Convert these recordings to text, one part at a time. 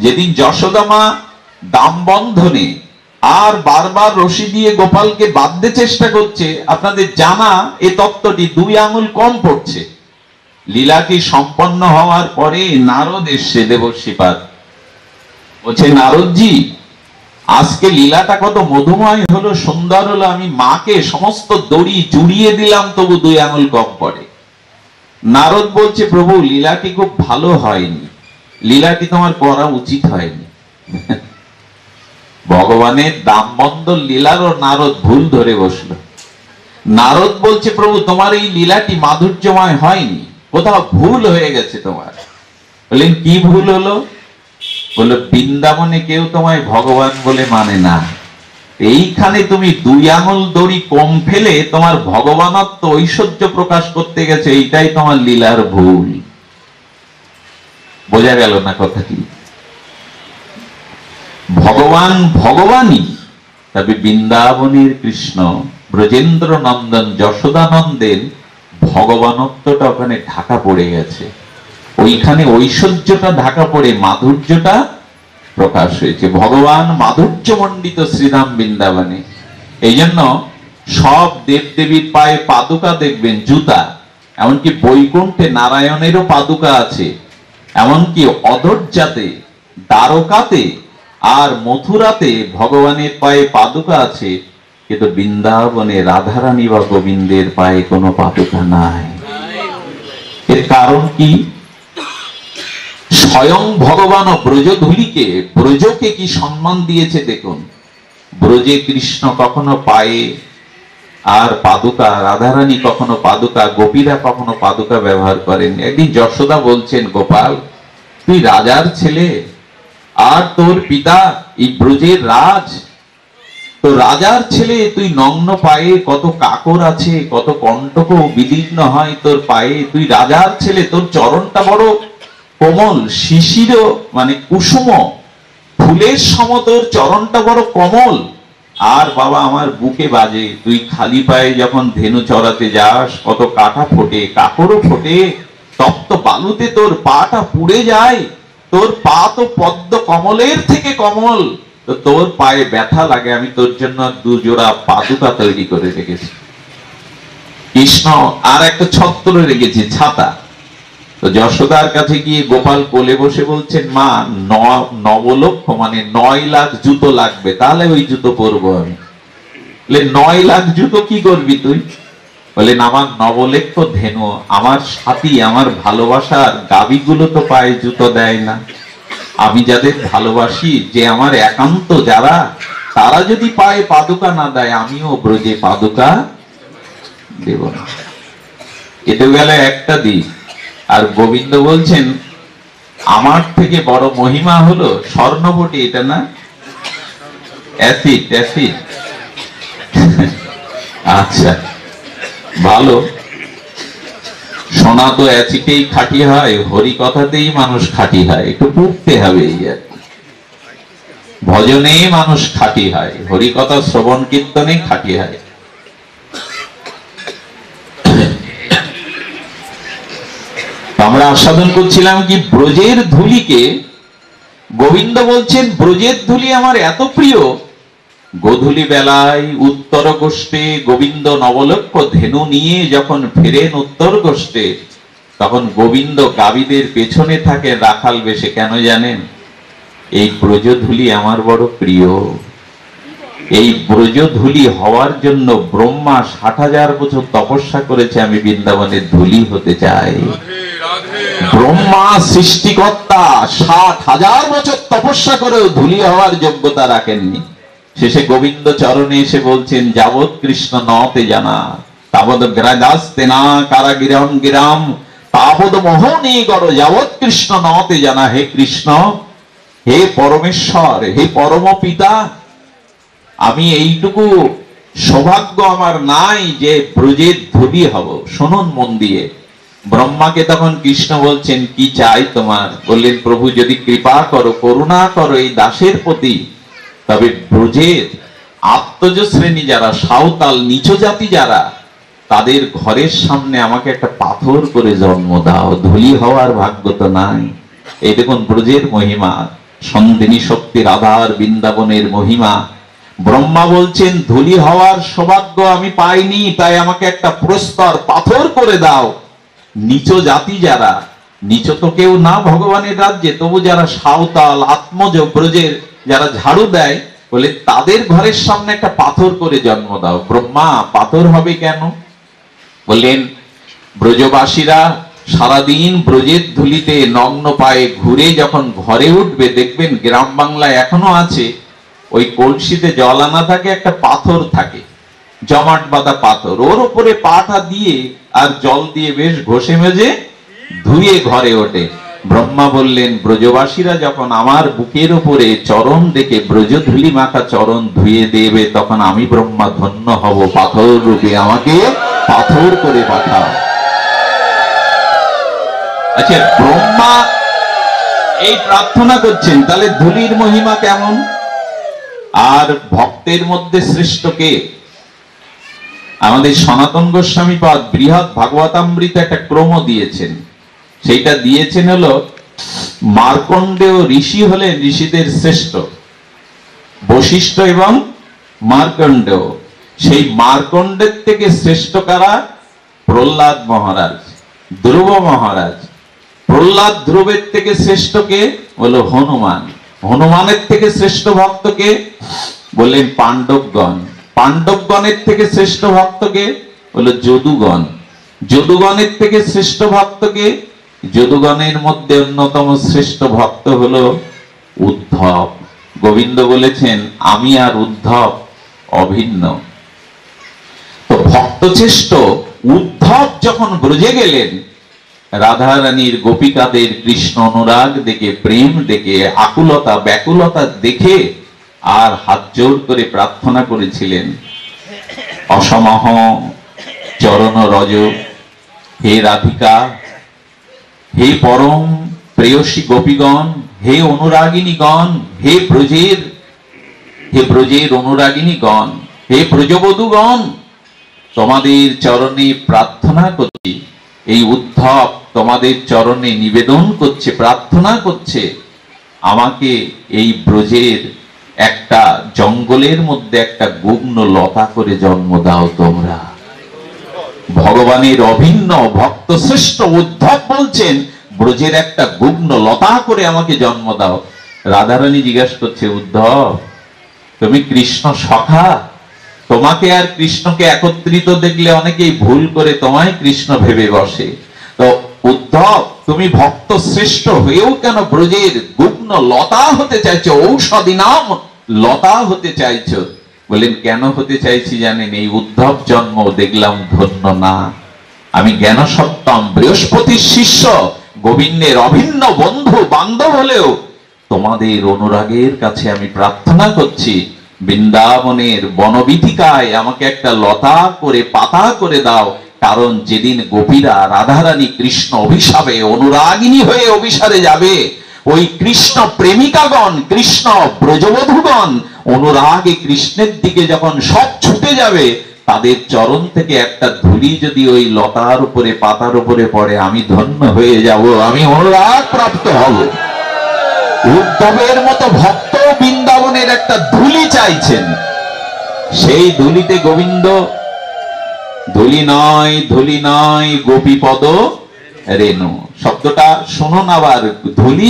যেদিন যশোদা মা দাম বন্ধনে আর বারবার রশি দিয়ে গোপালকে বাঁধতে চেষ্টা করছে, আপনাদের জানা এই তত্ত্বটি, 2 আঙুল কম পড়ছে। লীলাটি সম্পন্ন হওয়ার পরে নারদ এসে দেবশ্রীপাদ বলছে, নারদজি আজকে লীলাটা কত মধুময় হলো, সুন্দর হলো, আমি মাকে সমস্ত দড়ি জুড়িয়ে দিলাম তবু 2 আঙুল কম পড়ে। নারদ বলছে, প্রভু লীলাটি খুব ভালো হয়নি, লীলাটি তোমার করা উচিত হয়নি। ভগবানের দামবন্ধ লীলারও নারদ ভুল ধরে বসলো। নারদ বলছে, প্রভু তোমার এই লীলাটি মাধুর্যময় হয়নি, কোথাও ভুল হয়ে গেছে তোমার। বললেন, কি ভুল হলো? বললো, বৃন্দাবনে কেউ তোমায় ভগবান বলে মানে না, এইখানে তুমি 2 আঙুল দড়ি কম ফেলে তোমার ভগবানত্ব ঐশ্বর্য প্রকাশ করতে গেছে, এইটাই তোমার লীলার ভুল। বোঝা গেল না কথা কি? ভগবান ভগবানই, তবে বৃন্দাবনের কৃষ্ণ ব্রজেন্দ্র নন্দন যশোদানন্দের ভগবানত্বটা ওখানে ঢাকা পড়ে গেছে, ওইখানে ঐশ্বর্যটা ঢাকা পড়ে মাধুর্যটা প্রকাশ হয়েছে। ভগবান মাধুর্য মণ্ডিত শ্রীরাম বৃন্দাবনে। এই জন্য সব দেবদেবীর পায়ে পাদুকা দেখবেন, জুতা, এমনকি বৈকুণ্ঠে নারায়ণেরও পাদুকা আছে, এমনকি অযোধ্যাতে, দ্বারকাতে আর মথুরাতে ভগবানের পায়ে পাদুকা আছে, কিন্তু বৃন্দাবনে রাধারানী বা গোবিন্দের পায়ে কোনো পাদুকা নাই। এর কারণ কি? স্বয়ং ভগবান ব্রজধূলিকে, ব্রজকে কি সম্মান দিয়েছে দেখুন। ব্রজে কৃষ্ণ কখনো পায়ে আর পাদুকা, রাধারানী কখনো পাদুকা, গোপীরা কখনো পাদুকা ব্যবহার করেন। একদিন যশোদা বলছেন, গোপাল তুই রাজার ছেলে আর তোর পিতা এই ব্রজের রাজ, তো রাজার ছেলে তুই নগ্ন পায়ে, কত কাকর আছে, কত কণ্টক বিদীর্ণ হয় তোর পায়ে, তুই রাজার ছেলে, তোর চরণটা বড় কোমল, শিশির মানে কুসুম ফুলের সম তোর চরণটা বড় কোমল, আর বাবা আমার বুকে বাজে, তুই খালি পায়ে যখন ধেনু চড়াতে যাস কত কাটা ফোটে, কাকরও ফোটে, তপ্ত বালুতে তোর পাটা পুড়ে যায়, তোর পা তো পদ্ম কমলের থেকে কমল, তো তোর পায়ে ব্যথা লাগে, আমি তোর জন্য 2 জোড়া পাদুকা তৈরি করে রেখেছি। কৃষ্ণ আর একটা ছত্র রেখেছি, ছাতা। তো যশোদার কাছে গিয়ে গোপাল কোলে বসে বলছেন, মা 9 লক্ষ মানে 9 লাখ জুতো লাগবে, তাহলে ওই জুতো পরবো আমি। 9 লাখ জুতো কি করবি তুই? বলেন, আমার 9 লক্ষ ধেনু, আমার সাথী, আমার ভালোবাসার গাভীগুলো তো পায়ে জুতো দেয় না, আমি যাদের ভালোবাসি, যে আমার একান্ত যারা, তারা যদি পায়ে পাদুকা না দেয়, আমিও ব্রজে পাদুকা দেব না। এতে গেল একটা দিক। আর গোবিন্দ বলছেন, আমার থেকে বড় মহিমা হলো স্বর্ণবটি, এটা না অ্যাসিড, অ্যাসিড। আচ্ছা ভালো, সোনা তো অ্যাসিডেই খাঁটি হয়, হরি কথাতেই মানুষ খাঁটি হয়, একটু পড়তে হবে, এই আর ভজনে মানুষ খাঁটি হয়, হরি কথা শ্রবণ কীর্তনে খাঁটি হয়। আমরা আস্বাদন করছিলাম কি, ব্রজের ধুলিকে গোবিন্দ বলছেন, ব্রজের ধুলি আমার এত প্রিয়, গোধূলি বেলায় উত্তর গোষ্ঠে গোবিন্দ 9 লক্ষ ধেনু নিয়ে যখন ফেরেন উত্তর গোষ্ঠে, তখন গোবিন্দ গাভীদের পেছনে থাকে রাখাল বেশে। কেন জানেন? এই ব্রজধূলি আমার বড় প্রিয়। এই ব্রজধূলি হওয়ার জন্য ব্রহ্মা 60,000 বছর তপস্যা করেছে, আমি বৃন্দাবনের ধূলি হতে চাই। ব্রহ্মা সৃষ্টিকর্তা 60,000 বছর তপস্যা করেও ধূলি হওয়ার যোগ্যতা রাখেননি। শেষে গোবিন্দ চরণে এসে বলছেন, যাবৎ কৃষ্ণ নতে জানা তাবৎ গ্রাদাস্তে না কারাগিরম গিরাম তাবৎ মোহনী গড়, যাবৎ কৃষ্ণ নতে জানা। হে কৃষ্ণ, হে পরমেশ্বর, হে পরম পিতা, আমি এইটুকু সৌভাগ্য আমার নাই যে ব্রজের ধূলি হব। শুনুন মন দিয়ে। ব্রহ্মাকে তখন কৃষ্ণ বলছেন, কি চাই তোমার? বললেন, প্রভু যদি কৃপা করো, করুণা করো এই দাসের প্রতি, তবে ব্রজের আত্মজ শ্রেণী যারা, সাঁওতাল নিচ জাতি যারা, তাদের ঘরের সামনে আমাকে একটা পাথর করে জন্ম দাও, ধূলি হওয়ার ভাগ্য তো নাই। এই দেখুন ব্রজের মহিমা। সন্ধিনী শক্তি রাধার বৃন্দাবনের মহিমা। ব্রহ্মা বলছেন ধূলি হওয়ার সৌভাগ্য আমি পাইনি, তাই আমাকে একটা প্রস্তর পাথর করে দাও। নিচ জাতি যারা, নিচ তো কেউ না ভগবানের রাজ্যে, তবু যারা সাঁওতাল আত্মজ ব্রজের যারা ঝাড়ু দেয়, বলে তাদের ঘরের সামনে একটা পাথর করে জন্ম দাও। ব্রহ্মা পাথর হবে কেন? বললেন ব্রজবাসীরা সারাদিন ব্রজের ধুলিতে নগ্ন পায়ে ঘুরে যখন ঘরে উঠবে, দেখবেন গ্রাম বাংলায় এখনো আছে, ওই কলসিতে জল আনা থাকে, একটা পাথর থাকে, জমাট বাঁধা পাথর, ওর উপরে পাটা দিয়ে আর জল দিয়ে বেশ ঘষে মেজে ধুয়ে ঘরে ওঠে। ব্রহ্মা বললেন ব্রজবাসীরা যখন আমার বুকের উপরে চরণ দেখে ব্রজ ধুলি মাখা চরণ ধুয়ে দেবে, তখন আমি ব্রহ্মা ধন্য হব, পাথর রূপে আমাকে পাথর করে পাঠাও। আচ্ছা, ব্রহ্মা এই প্রার্থনা করছেন, তাহলে ধুলির মহিমা কেমন? আর ভক্তের মধ্যে শ্রেষ্ঠ কে? আমাদের সনাতন গোস্বামী পাদ বৃহৎ ভাগবতামৃত একটা ক্রম দিয়েছেন, সেইটা দিয়েছেন হলো মার্কণ্ডেয় ঋষি হলেন ঋষিদের শ্রেষ্ঠ, বশিষ্ঠ এবং মার্কণ্ডেয়। সেই মার্কণ্ডের থেকে শ্রেষ্ঠ কারা? প্রহ্লাদ মহারাজ, ধ্রুব মহারাজ। প্রহ্লাদ ধ্রুবের থেকে শ্রেষ্ঠ কে? বলল হনুমান। হনুমানের থেকে শ্রেষ্ঠ ভক্ত কে? বললেন পাণ্ডবগণ। পাণ্ডবগণের থেকে শ্রেষ্ঠ ভক্ত কে? বলল যদুগণ। যদুগণের থেকে শ্রেষ্ঠ ভক্ত কে? যদুগণের মধ্যে অন্যতম শ্রেষ্ঠ ভক্ত হলো উদ্ধব। গোবিন্দ বলেছেন আমি আর উদ্ধব অভিন্ন। তো ভক্ত শ্রেষ্ঠ উদ্ধব যখন ব্রজে গেলেন, রাধা রানীর গোপিকাদের কৃষ্ণ অনুরাগ দেখে, প্রেম দেখে, আকুলতা ব্যাকুলতা দেখে আর হাত জোর করে প্রার্থনা করেছিলেন, অসমহ চরণ রজ, হে রাধিকা, হে পরম প্রেয়সী গোপীগণ, হে অনুরাগিনীগণ, হে ব্রজের অনুরাগিনীগণ, হে ব্রজবধূগণ, তোমাদের চরণে প্রার্থনা করছি। এই উদ্ধব তোমাদের চরণে নিবেদন করছে, প্রার্থনা করছে, আমাকে এই ব্রজের একটা জঙ্গলের মধ্যে একটা গুগ্ন লতা করে জন্ম দাও তোমরা। ভগবানের অভিন্ন ভক্ত শ্রেষ্ঠ উদ্ধব বলছেন ব্রজের একটা গুগ্ন লতা করে আমাকে জন্ম দাও। রাধারানী জিজ্ঞাসা করছে, উদ্ধব তুমি কৃষ্ণ সখা? তোমাকে আর কৃষ্ণকে একত্রিত দেখলে অনেকেই ভুল করে তোমায় কৃষ্ণ ভেবে বসে। তো উদ্ধব তুমি ভক্ত শ্রেষ্ঠ হয়েও কেন ব্রজের গুগ্ন লতা হতে চাইছো, ঔষধি নাম লতা হতে চাইছো? বলেন কেন হতে চাইছি জানেন? এই উদ্ধব জন্ম দেখলাম ধন্য না। আমি জ্ঞান সত্যম বৃহস্পতির শিষ্য, গোবিন্দের অভিন্ন বন্ধু বান্ধব হলেও তোমাদের অনুরাগের কাছে আমি প্রার্থনা করছি, বৃন্দাবনের বনবীথিকায় আমাকে একটা লতা করে পাতা করে দাও। কারণ যেদিন গোপীরা রাধারানী কৃষ্ণ অভিশাপে অনুরাগিনী হয়ে অভিসারে যাবে, ওই কৃষ্ণ প্রেমিকাগণ, কৃষ্ণ ব্রজবধূগণ অনুরাগে কৃষ্ণের দিকে যখন সব ছুটে যাবে, তাদের চরণ থেকে একটা ধূলি যদি ওই লতার উপরে পাতার উপরে পড়ে, আমি ধন্য হয়ে যাব, আমি অনুরাগ প্রাপ্ত হব। উদ্ধবের মতো ভক্ত বৃন্দাবনের একটা ধূলি চাইছেন। সেই ধূলিতে গোবিন্দ, ধূলি নয় গোপীপদ রেণু, শব্দটা শুনুন আবার, ধূলি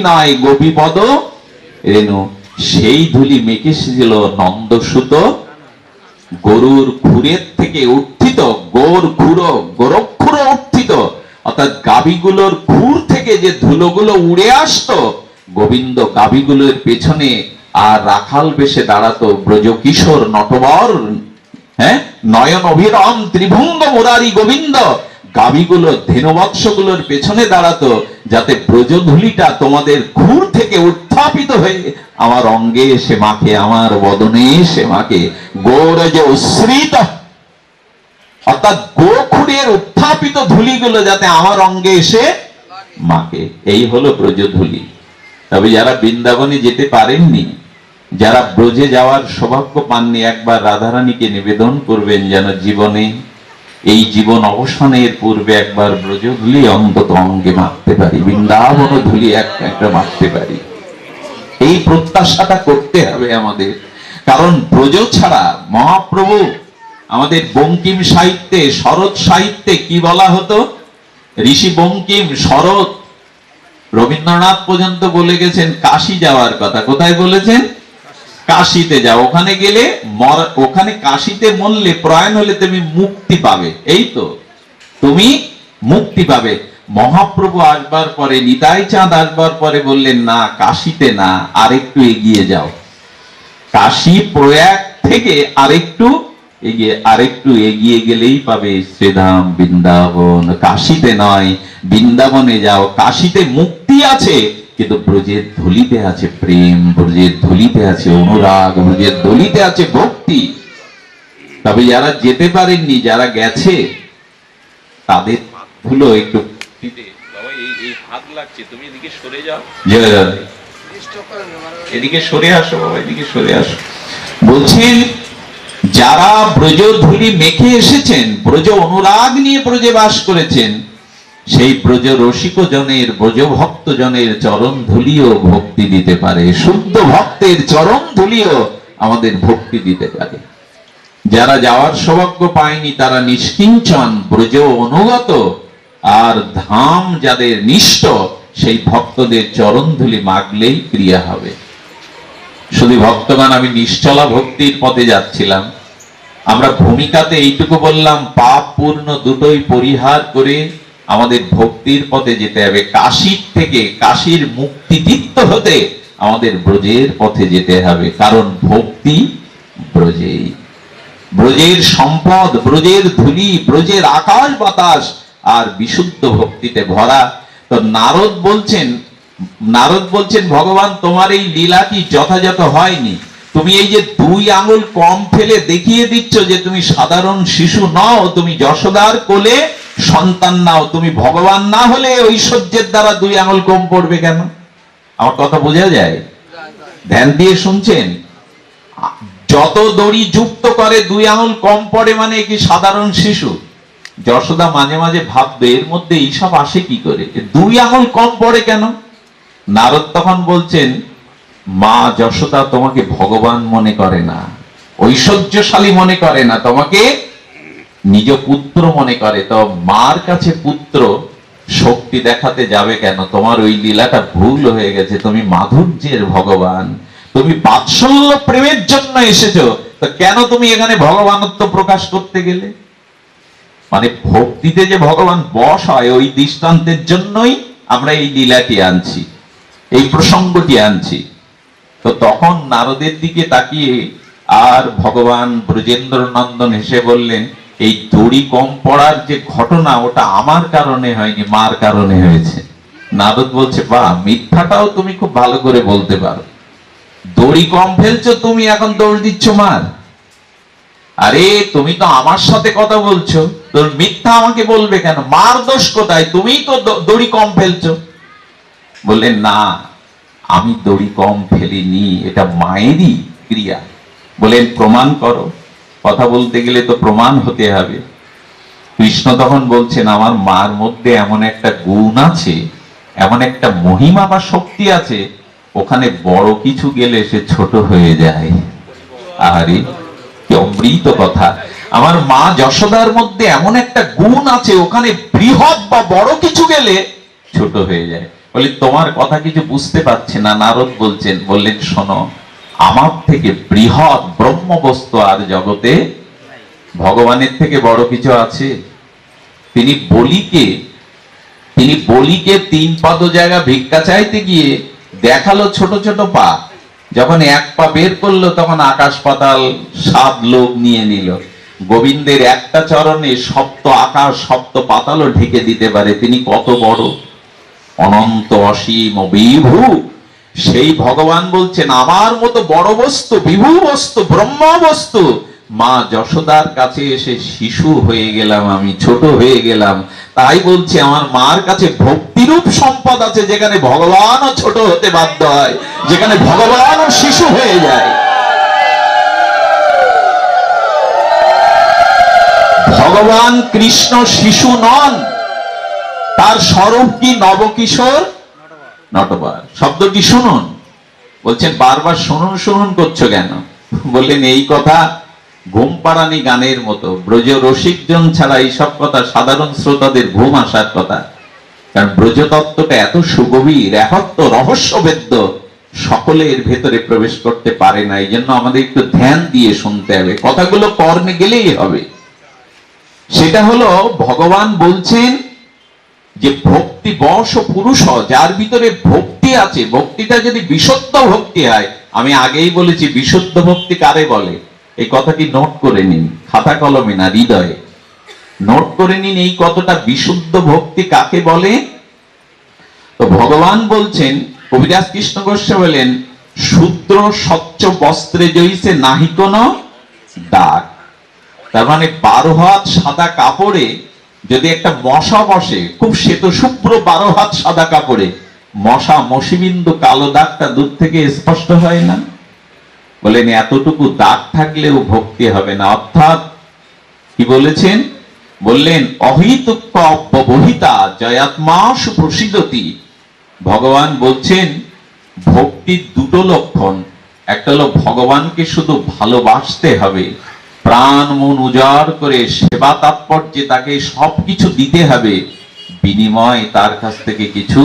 নয় গোপীপদ রেণু। সেই ধূলি মেখে এসেছিল নন্দসুত গরুর খুরের থেকে উত্থিত, গোরক্ষুর উত্থিত, অর্থাৎ গাভীগুলোর খুর থেকে যে ধুলোগুলো উড়ে আসতো, গোবিন্দ গাভীগুলোর পেছনে আর রাখাল বেশে দাঁড়াতো, ব্রজ কিশোর নটবর, নয়ন অভিরাম ত্রিভঙ্গ মুরারি গোবিন্দ গাভীগুলো ধেনুবৎসগুলোর পেছনে দাঁড়াতো, যাতে ব্রজধূলিটা তোমাদের খুর থেকে উত্থাপিত হয়ে আমার অঙ্গে এসে মাখে, আমার বদনে এসে মাখে। গৌরজ উচ্ছ্রিত, অর্থাৎ গোখুরের উত্থাপিত ধূলিগুলো যাতে আমার অঙ্গে এসে মাখে, এই হলো ব্রজধূলি। তবে যারা বৃন্দাবনে যেতে পারেননি, যারা ব্রজে যাওয়ার সৌভাগ্য পাননি, একবার রাধারানীকে নিবেদন করবেন যেন জীবনে, এই জীবন অবসানের পূর্বে একবার ব্রজধূলি অন্তত অঙ্গে মাখতে পারি, বৃন্দাবন ধূলি একটা মাখতে পারি। এই প্রত্যাশাটা করতে হবে আমাদের। কারণ ব্রজ ছাড়া মহাপ্রভু আমাদের বঙ্কিম সাহিত্যে, শরৎ সাহিত্যে কি বলা হতো? ঋষি বঙ্কিম, শরৎ, রবীন্দ্রনাথ পর্যন্ত বলে গেছেন কাশী যাওয়ার কথা। কোথায় বলেছেন? কাশীতে যাও, ওখানে গেলে ওখানে কাশীতে মরলে, প্রয়াণ হলে তুমি মুক্তি পাবে। এই তো, তুমি মুক্তি পাবে। মহাপ্রভু আসবার পরে, নিতাই চাঁদ আসবার পরে বললেন না, কাশীতে না, আরেকটু এগিয়ে যাও। কাশী প্রয়াগ থেকে আরেকটু এগিয়ে গেলেই পাবে শ্রীধাম বৃন্দাবন। কাশীতে নয়, বৃন্দাবনে যাও। কাশীতে মুক্তি আছে, কিন্তু ব্রজের ধুলিতে আছে প্রেম, ব্রজের ধুলিতে আছে অনুরাগ, ব্রজের ধুলিতে আছে ভক্তি। তবে যারা যেতে পারেননি, যারা গেছে, তাদের ধুলো একটু হাত লাগছে। তুমি এদিকে সরে যাও, এদিকে সরে আসো বাবা, এদিকে সরে আসো। বলছেন যারা ব্রজ ধুলি মেখে এসেছেন, ব্রজ অনুরাগ নিয়ে ব্রজে বাস করেছেন, সেই ব্রজ রসিক জনের, ব্রজ ভক্ত জনের চরণ ধুলিও ভক্তি দিতে পারে। শুদ্ধ ভক্তের চরণ ধুলিও আমাদের ভক্তি দিতে পারে। যারা যাওয়ার সৌভাগ্য পায়নি, তারা নিষ্কিঞ্চন ব্রজ অনুগত, আর ধাম যাদের নিষ্ঠ, সেই ভক্তদের চরণ ধুলি মাগলেই ক্রিয়া হবে। শুধু ভক্তগণ, আমি নিশ্চলা ভক্তির পথে যাচ্ছিলাম। আমরা ভূমিকাতে এইটুকু বললাম, পাপ পূর্ণ দুটোই পরিহার করে আমাদের ভক্তির পথে যেতে হবে। কাশীর থেকে, কাশীর মুক্তিতীর্থ হতে আমাদের ব্রজের পথে যেতে হবে। কারণ ভক্তি ব্রজেই, ব্রজের সম্পদ, ব্রজের ধুলি, ব্রজের আকাশ বাতাস আর বিশুদ্ধ ভক্তিতে ভরা। তো নারদ বলছেন ভগবান, তোমার এই লীলাটি যথাযথ হয়নি। তুমি এই যে 2 আঙুল কম ফেলে দেখিয়ে দিচ্ছ যে তুমি সাধারণ শিশু নও, তুমি যশোদার কোলে সন্তান নাও। তুমি ভগবান না হলে ঐশ্বর্যের দ্বারা 2 আঙুল কম পড়বে কেন? আমার কথা বোঝা যায়? ধ্যান দিয়ে শুনছেন? যত দড়ি যুক্ত করে 2 আঙুল কম পড়ে মানে কি সাধারণ শিশু? যশোদা মাঝে মাঝে ভাববে এর মধ্যে এইসব আসে কি করে, 2 আঙুল কম পড়ে কেন? নারদ তখন বলছেন, মা যশোদা তোমাকে ভগবান মনে করে না, ঐশ্বর্যশালী মনে করে না, তোমাকে নিজ পুত্র মনে করে। তো মার কাছে পুত্র শক্তি দেখাতে যাবে কেন? তোমার ওই লীলাটা ভুল হয়ে গেছে। তুমি মাধুর্যের ভগবান, তুমি বাৎসল্য প্রেমের জন্য এসেছো, তো কেন তুমি এখানে ভগবানত্ব প্রকাশ করতে গেলে? মানে ভক্তিতে যে ভগবান বশ হয়, ওই দৃষ্টান্তের জন্যই আমরা এই লীলাটি আনছি, এই প্রসঙ্গটি আনছি। তো তখন নারদের দিকে তাকিয়ে আর ভগবান ব্রজেন্দ্র নন্দন হেসে বললেন, এই দড়ি কম পড়ার যে ঘটনা, ওটা আমার কারণে হয়নি, মার কারণে হয়েছে। নারদ বলছে, বাহ, মিথ্যাটাও তুমি খুব ভালো করে বলতে পারো। দড়ি কম ফেলছো তুমি, এখন দৌড় দিচ্ছ মার। আরে তুমি তো আমার সাথে কথা বলছো, তোর মিথ্যা আমাকে বলবে কেন? মার দোষ কোথায়? তুমিই তো দড়ি কম ফেলছো। বললেন, না, আমি দড়ি কম ফেলিনি, এটা মায়েরই ক্রিয়া। বলেন, প্রমাণ করো। কথা বলতে গেলে তো প্রমাণ হতে হবে। কৃষ্ণ তখন বলছেন, আমার মার মধ্যে এমন একটা গুণ আছে, এমন একটা মহিমা বা শক্তি আছে, ওখানে বড় কিছু গেলে সে ছোট হয়ে যায়। আরে কি অমৃত কথা! আমার মা যশোদার মধ্যে এমন একটা গুণ আছে, ওখানে বৃহৎ বা বড় কিছু গেলে ছোট হয়ে যায়। বলে, তোমার কথা কিছু বুঝতে পারছে না। নারদ বললেন, শোনো, আমার থেকে বৃহৎ ব্রহ্ম বস্তু আর জগতে, ভগবানের থেকে বড় কিছু আছে? তিনি বলিকে 3 পাদ জায়গা ভিক্ষা চাইতে গিয়ে দেখালো ছোট ছোট পা। যখন 1 পা বের করলো, তখন আকাশ পাতাল 7 লোক নিয়ে নিল। গোবিন্দের একটা চরণে সপ্ত আকাশ সপ্ত পাতালও ঢেকে দিতে পারে। তিনি কত বড়, অনন্ত অসীম বিভু। সেই ভগবান বলছেন, আমার মতো বড় বস্তু, বিভু বস্তু, ব্রহ্ম বস্তু, মা যশোদার কাছে এসে শিশু হয়ে গেলাম, আমি ছোট হয়ে গেলাম। তাই বলছি, আমার মার কাছে ভক্তিরূপ সম্পদ আছে, যেখানে ভগবানও ছোট হতে বাধ্য হয়, যেখানে ভগবানও শিশু হয়ে যায়। ভগবান কৃষ্ণ শিশু নন, তার স্বরূপ কি নবকিশোর নটবর। শব্দটি শুনুন, বলছেন বারবার শুনুন শুনুন করছো কেন? বললেন এই কথা ঘুম পাড়ানি গানের মতো, ব্রজ রসিকজন ছাড়া এইসব কথা সাধারণ শ্রোতাদের ঘুম আসার কথা। কারণ ব্রজতত্ত্বটা এত সুগভীর, এত রহস্যবেদ্য, সকলের ভেতরে প্রবেশ করতে পারে না। এই জন্য আমাদের একটু ধ্যান দিয়ে শুনতে হবে, কথাগুলো কর্ণে গেলেই হবে। সেটা হলো ভগবান বলছেন যে ভক্তি বশ পুরুষ, যার ভিতরে ভক্তি আছে, ভক্তিটা যদি বিশুদ্ধ ভক্তি হয়, আমি আগেই বলেছি বিশুদ্ধ ভক্তি কারে বলে, এই কথাটি নোট করে নিন, খাতা কলমে না হৃদয়ে নোট করে নিন এই কতটা বিশুদ্ধ ভক্তি কাকে বলে। তো ভগবান বলছেন, কবিরাজ কৃষ্ণ গোস্বামী বলেন, শূদ্র স্বচ্ছ বস্ত্রে জইছে নাহি কোনো দাগ। তার মানে 12 হাত সাদা কাপড়ে যদি একটা মশা বসে, খুব শ্বেত শুভ্র 12 হাত সাদা কাপড়ে মশা মশিবিন্দু কালো দাগটা দূর থেকে স্পষ্ট হয় না? বলেন এতটুকু দাগ থাকলেও ভক্তি হবে না। অর্থাৎ কি বলেছেন? বললেন অহিতুক্য অব্যবহিতা জয়াত্মা সুপ্রসিদ্ধতি। ভগবান বলছেন ভক্তির দুটো লক্ষণ, একটা হলো ভগবানকে শুধু ভালোবাসতে হবে, প্রাণ মন উজাড় করে সেবা তাৎপর্যে তাকে সবকিছু দিতে হবে, বিনিময় তার কাছ থেকে কিছু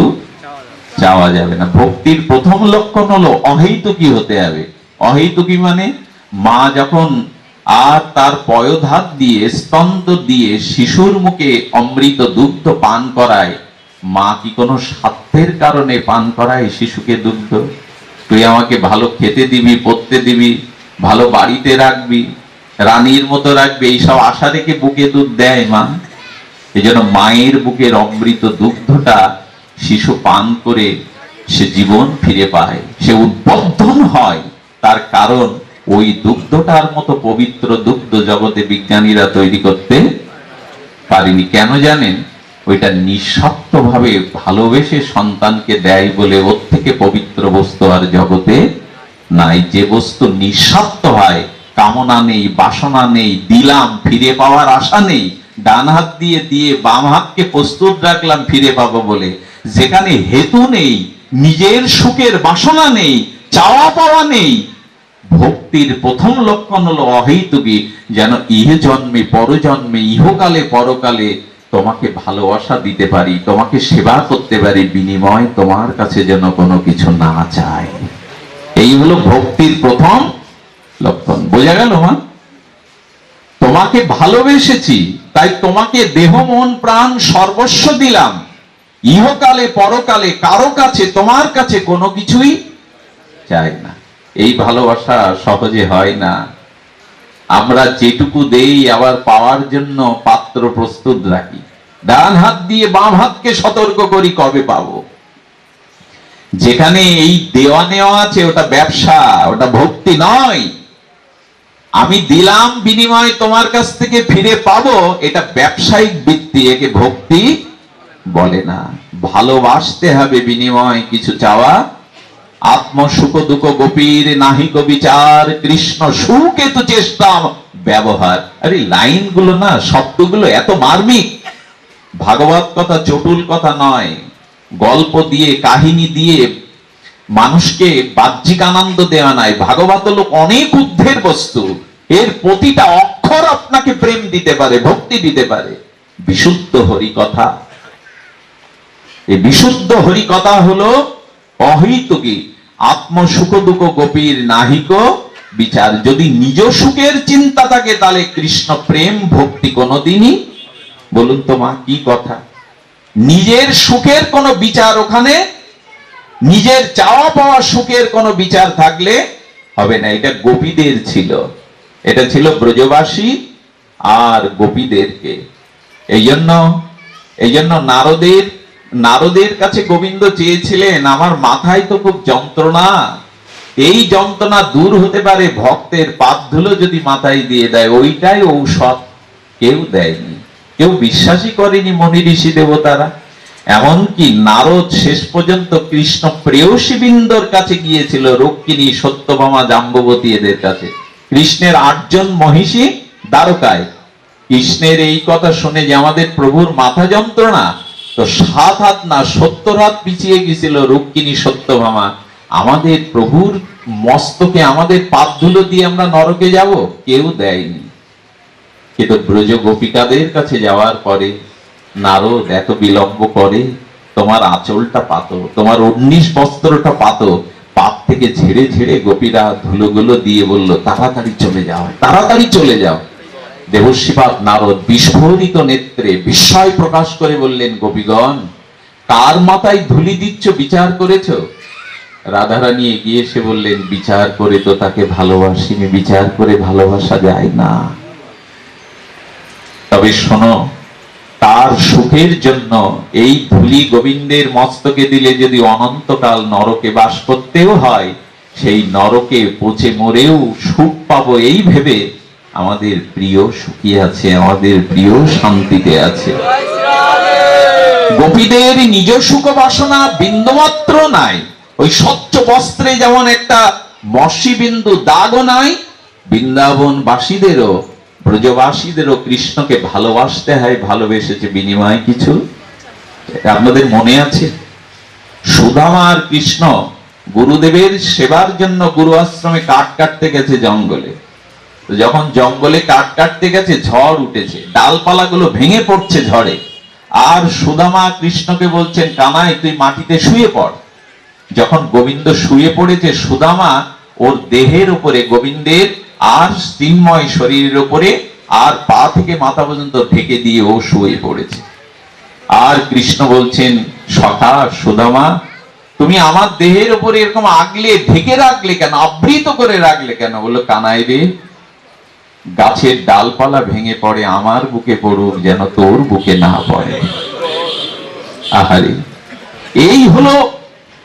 চাওয়া যাবে না। ভক্তির প্রথম লক্ষণ হলো অহেতুকী হতে হবে। অহেতুকী মানে মা যখন আর তার পয়োধাত দিয়ে স্তন্দ দিয়ে শিশুর মুখে অমৃত দুগ্ধ পান করায়, মা কি কোনো স্বার্থের কারণে পান করায় শিশুকে দুগ্ধ? তুই আমাকে ভালো খেতে দিবি, পড়তে দিবি, ভালো বাড়িতে রাখবি, রানীর মতো রাখবে, এইসব আশা রেখে বুকে দুধ দেয় মা। এই জন্য মায়ের বুকের অমৃত দুগ্ধটা শিশু পান করে সে জীবন ফিরে পায়, সে উদ্বোধন হয়। তার কারণ ওই দুগ্ধটার মতো পবিত্র দুগ্ধ জগতে বিজ্ঞানীরা তৈরি করতে পারেনি। কেন জানেন? ওইটা নিঃস্বার্থ ভাবে ভালোবেসে সন্তানকে দেয় বলে ওর থেকে পবিত্র বস্তু আর জগতে নাই। যে বস্তু নিঃস্বার্থ হয়, কামনা নেই, বাসনা নেই, দিলাম ফিরে পাওয়ার আশা নেই, ডান হাত দিয়ে দিয়ে বাম হাতকে প্রস্তুত রাখলাম ফিরে পাবো বলে, যেখানে হেতু নেই, নিজের সুখের বাসনা নেই, চাওয়া পাওয়া নেই, ভক্তির প্রথম লক্ষণ হলো অহেতুকী। যেন ইহে জন্মে পরজন্মে ইহকালে পরকালে তোমাকে ভালোবাসা দিতে পারি, তোমাকে সেবা করতে পারি, বিনিময় তোমার কাছে যেন কোনো কিছু না চাই। এই হলো ভক্তির প্রথম লক্ষণ। বোঝা গেল মা? তোমাকে ভালোবেসেছি, তাই তোমাকে দেহ মন প্রাণ সর্বস্ব দিলাম, ইহকালে পরকালে কারো কাছে তোমার কাছে কোনো কিছুই চাই না। এই ভালোবাসা সহজে হয় না। আমরা যেটুকু দেই আবার পাওয়ার জন্য পাত্র প্রস্তুত রাখি, ডান হাত দিয়ে বাম হাতকে সতর্ক করি কবে পাবো। যেখানে এই দেওয়া নেওয়া আছে ওটা ব্যবসা, ওটা ভক্তি নয়। আমি দিলাম বিনিময় তোমার কাছ থেকে ফিরে পাবো, এটা ব্যবসায়িক বৃত্তি, একে ভক্তি বলে না। ভালোবাসতে হবে, বিনিময় কিছু চাওয়া। আত্ম সুখ দুঃখ গোপীর নাহিক বিচার, কৃষ্ণ সুখে তো চেষ্টা ব্যবহার। আরে লাইনগুলো না, শব্দগুলো এত মার্মিক। ভাগবত কথা চটুল কথা নয়, গল্প দিয়ে কাহিনী দিয়ে মানুষকে বাহ্যিক আনন্দ দেওয়া নাই। ভাগবত হলো অনেক ঊর্ধ্বের বস্তু, এর প্রতিটা অক্ষর আপনাকে প্রেম দিতে পারে, ভক্তি দিতে পারে। বিশুদ্ধ হরি কথা, এই বিশুদ্ধ হরি কথা হলো অহেতুকী। আত্ম সুখ দুঃখ গোপীর নাহিক বিচার। যদি নিজ সুখের চিন্তা থাকে তাহলে কৃষ্ণ প্রেম ভক্তি কোনোদিনই, বলুন তো মা কি কথা, নিজের সুখের কোনো বিচার ওখানে, নিজের চাওয়া পাওয়া সুখের কোনো বিচার থাকলে হবে না। এটা গোপীদের ছিল, এটা ছিল ব্রজবাসী আর গোপীদেরকে। এই জন্য নারদের কাছে গোবিন্দ চেয়েছিলেন, আমার মাথায় তো খুব যন্ত্রণা, এই যন্ত্রণা দূর হতে পারে ভক্তের পাদ ধুলো যদি মাথায় দিয়ে দেয়, ওইটাই ঔষধ। কেউ দেয়নি, কেউ বিশ্বাসই করেনি মনি ঋষি দেবতারা। এমনকি নারদ শেষ পর্যন্ত কৃষ্ণ প্রেয়সী বৃন্দর কাছে গিয়েছিল, রক্ষিণী সত্যভামা জাম্ববতী এদের কাছে। কৃষ্ণের 8 জন মহিষী দ্বারকায়, কৃষ্ণের এই কথা শুনে যে আমাদের প্রভুর মাথা যন্ত্রণা, তো 7 হাত না 70 হাত পিছিয়ে গেছিল রক্ষিণী সত্যভামা, আমাদের প্রভুর মস্তকে আমাদের পাপ ধুলো দিয়ে আমরা নরকে যাব? কেউ দেয়নি। কিন্তু ব্রজ গোপিকাদের কাছে যাওয়ার পরে নারদ এত বিলম্ব করে, তোমার আঁচলটা পাতো, তোমার 19 বস্ত্রটা পাতো। পাপ থেকে ঝেড়ে ঝেড়ে গোপীরা ধুলোগুলো দিয়ে বলল, তাড়াতাড়ি চলে যাও, তাড়াতাড়ি চলে যাও। দেবর্ষিপাদ নারদ বিস্ফোরিত নেত্রে বিস্ময় প্রকাশ করে বললেন, গোপীগণ, কার মাথায় ধুলি দিচ্ছ, বিচার করেছো? রাধারানী এগিয়ে এসে বললেন, বিচার করে তো তাকে ভালোবাসিনি, বিচার করে ভালোবাসা যায় না। তবে শোনো, তার সুখের জন্য এই ধুলি গোবিন্দের মস্তকে দিলে যদি অনন্তকাল নরকে বাস করতেও হয়, সেই নরকে পচে মরেও সুখ পাবো এই ভেবে আমাদের প্রিয় সুখী আছে, আমাদের প্রিয় শান্তিতে আছে। গোপীদের নিজ সুখ বাসনা বিন্দুমাত্র নাই। ওই স্বচ্ছ বস্ত্রে যেমন একটা মসি বিন্দু দাগও নাই, বৃন্দাবন বাসীদেরও, ব্রজবাসীদেরও কৃষ্ণকে ভালোবাসতে হয়। ভালোবেসেছে বিনিময় কিছু? আপনাদের মনে আছে, সুদামা আর কৃষ্ণ গুরুদেবের সেবার জন্য গুরু আশ্রমে কাঠ কাটতে গেছে জঙ্গলে। যখন জঙ্গলে কাঠ কাটতে গেছে, ঝড় উঠেছে, ডালপালাগুলো ভেঙে পড়ছে ঝড়ে। আর সুদামা কৃষ্ণকে বলছেন, কানাই তুই মাটিতে শুয়ে পড়। যখন গোবিন্দ শুয়ে পড়েছে, সুদামা ওর দেহের উপরে, গোবিন্দের আর চিন্ময় শরীরের উপরে আর পা থেকে মাথা পর্যন্ত ঢেকে দিয়ে ও শুয়ে পড়েছে। আর কৃষ্ণ বলছেন, সখা সুদামা, তুমি আমার দেহের উপরে এরকম আগলে ঢেকে রাখলে কেন, আবৃত করে রাখলে কেন? বললো, কানাই রে, গাছের ডালপালা ভেঙে পড়ে আমার বুকে পড়ুক, যেন তোর বুকে না পড়ে। আহারে, এই হলো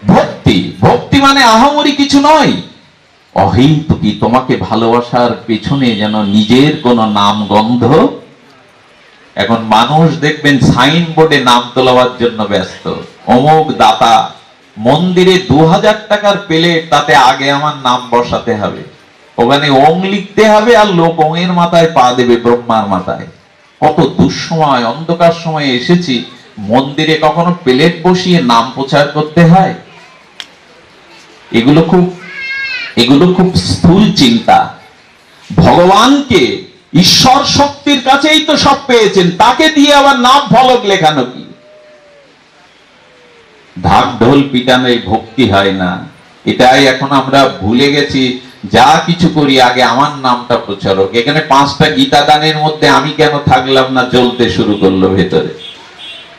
ভক্তি। ভক্তি মানে আহামরি কিছু নয়, অহেতুকী। তোমাকে ভালোবাসার পেছনে যেন নিজের কোন নাম গন্ধ। এখন মানুষ দেখবেন সাইনবোর্ডে নাম তোলাবার জন্য ব্যস্ত। অমুক দাতা, মন্দিরে 2000 টাকার প্লেট, তাতে আগে আমার নাম বসাতে হবে, ওখানে ওং লিখতে হবে, আর লোক ওঙের মাথায় পা দেবে, ব্রহ্মার মাথায়। কত দুঃসময়, অন্ধকার সময়ে এসেছি। মন্দিরে কখনো প্লেট বসিয়ে নাম প্রচার করতে হয়? এগুলো খুব স্থূল চিন্তা। ভগবানকে, ঈশ্বর শক্তির কাছেই তো সব পেয়েছেন, তাকে দিয়ে আবার নাম ফলক লেখানো কি? ঢাক ঢোল পিটানো ভক্তি হয় না। এটাই এখন আমরা ভুলে গেছি। যা কিছু করি আগে আমার নামটা প্রচার হোক। এখানে 5টা গীতা দানের মধ্যে আমি কেন থাকলাম না, জ্বলতে শুরু করলো ভেতরে।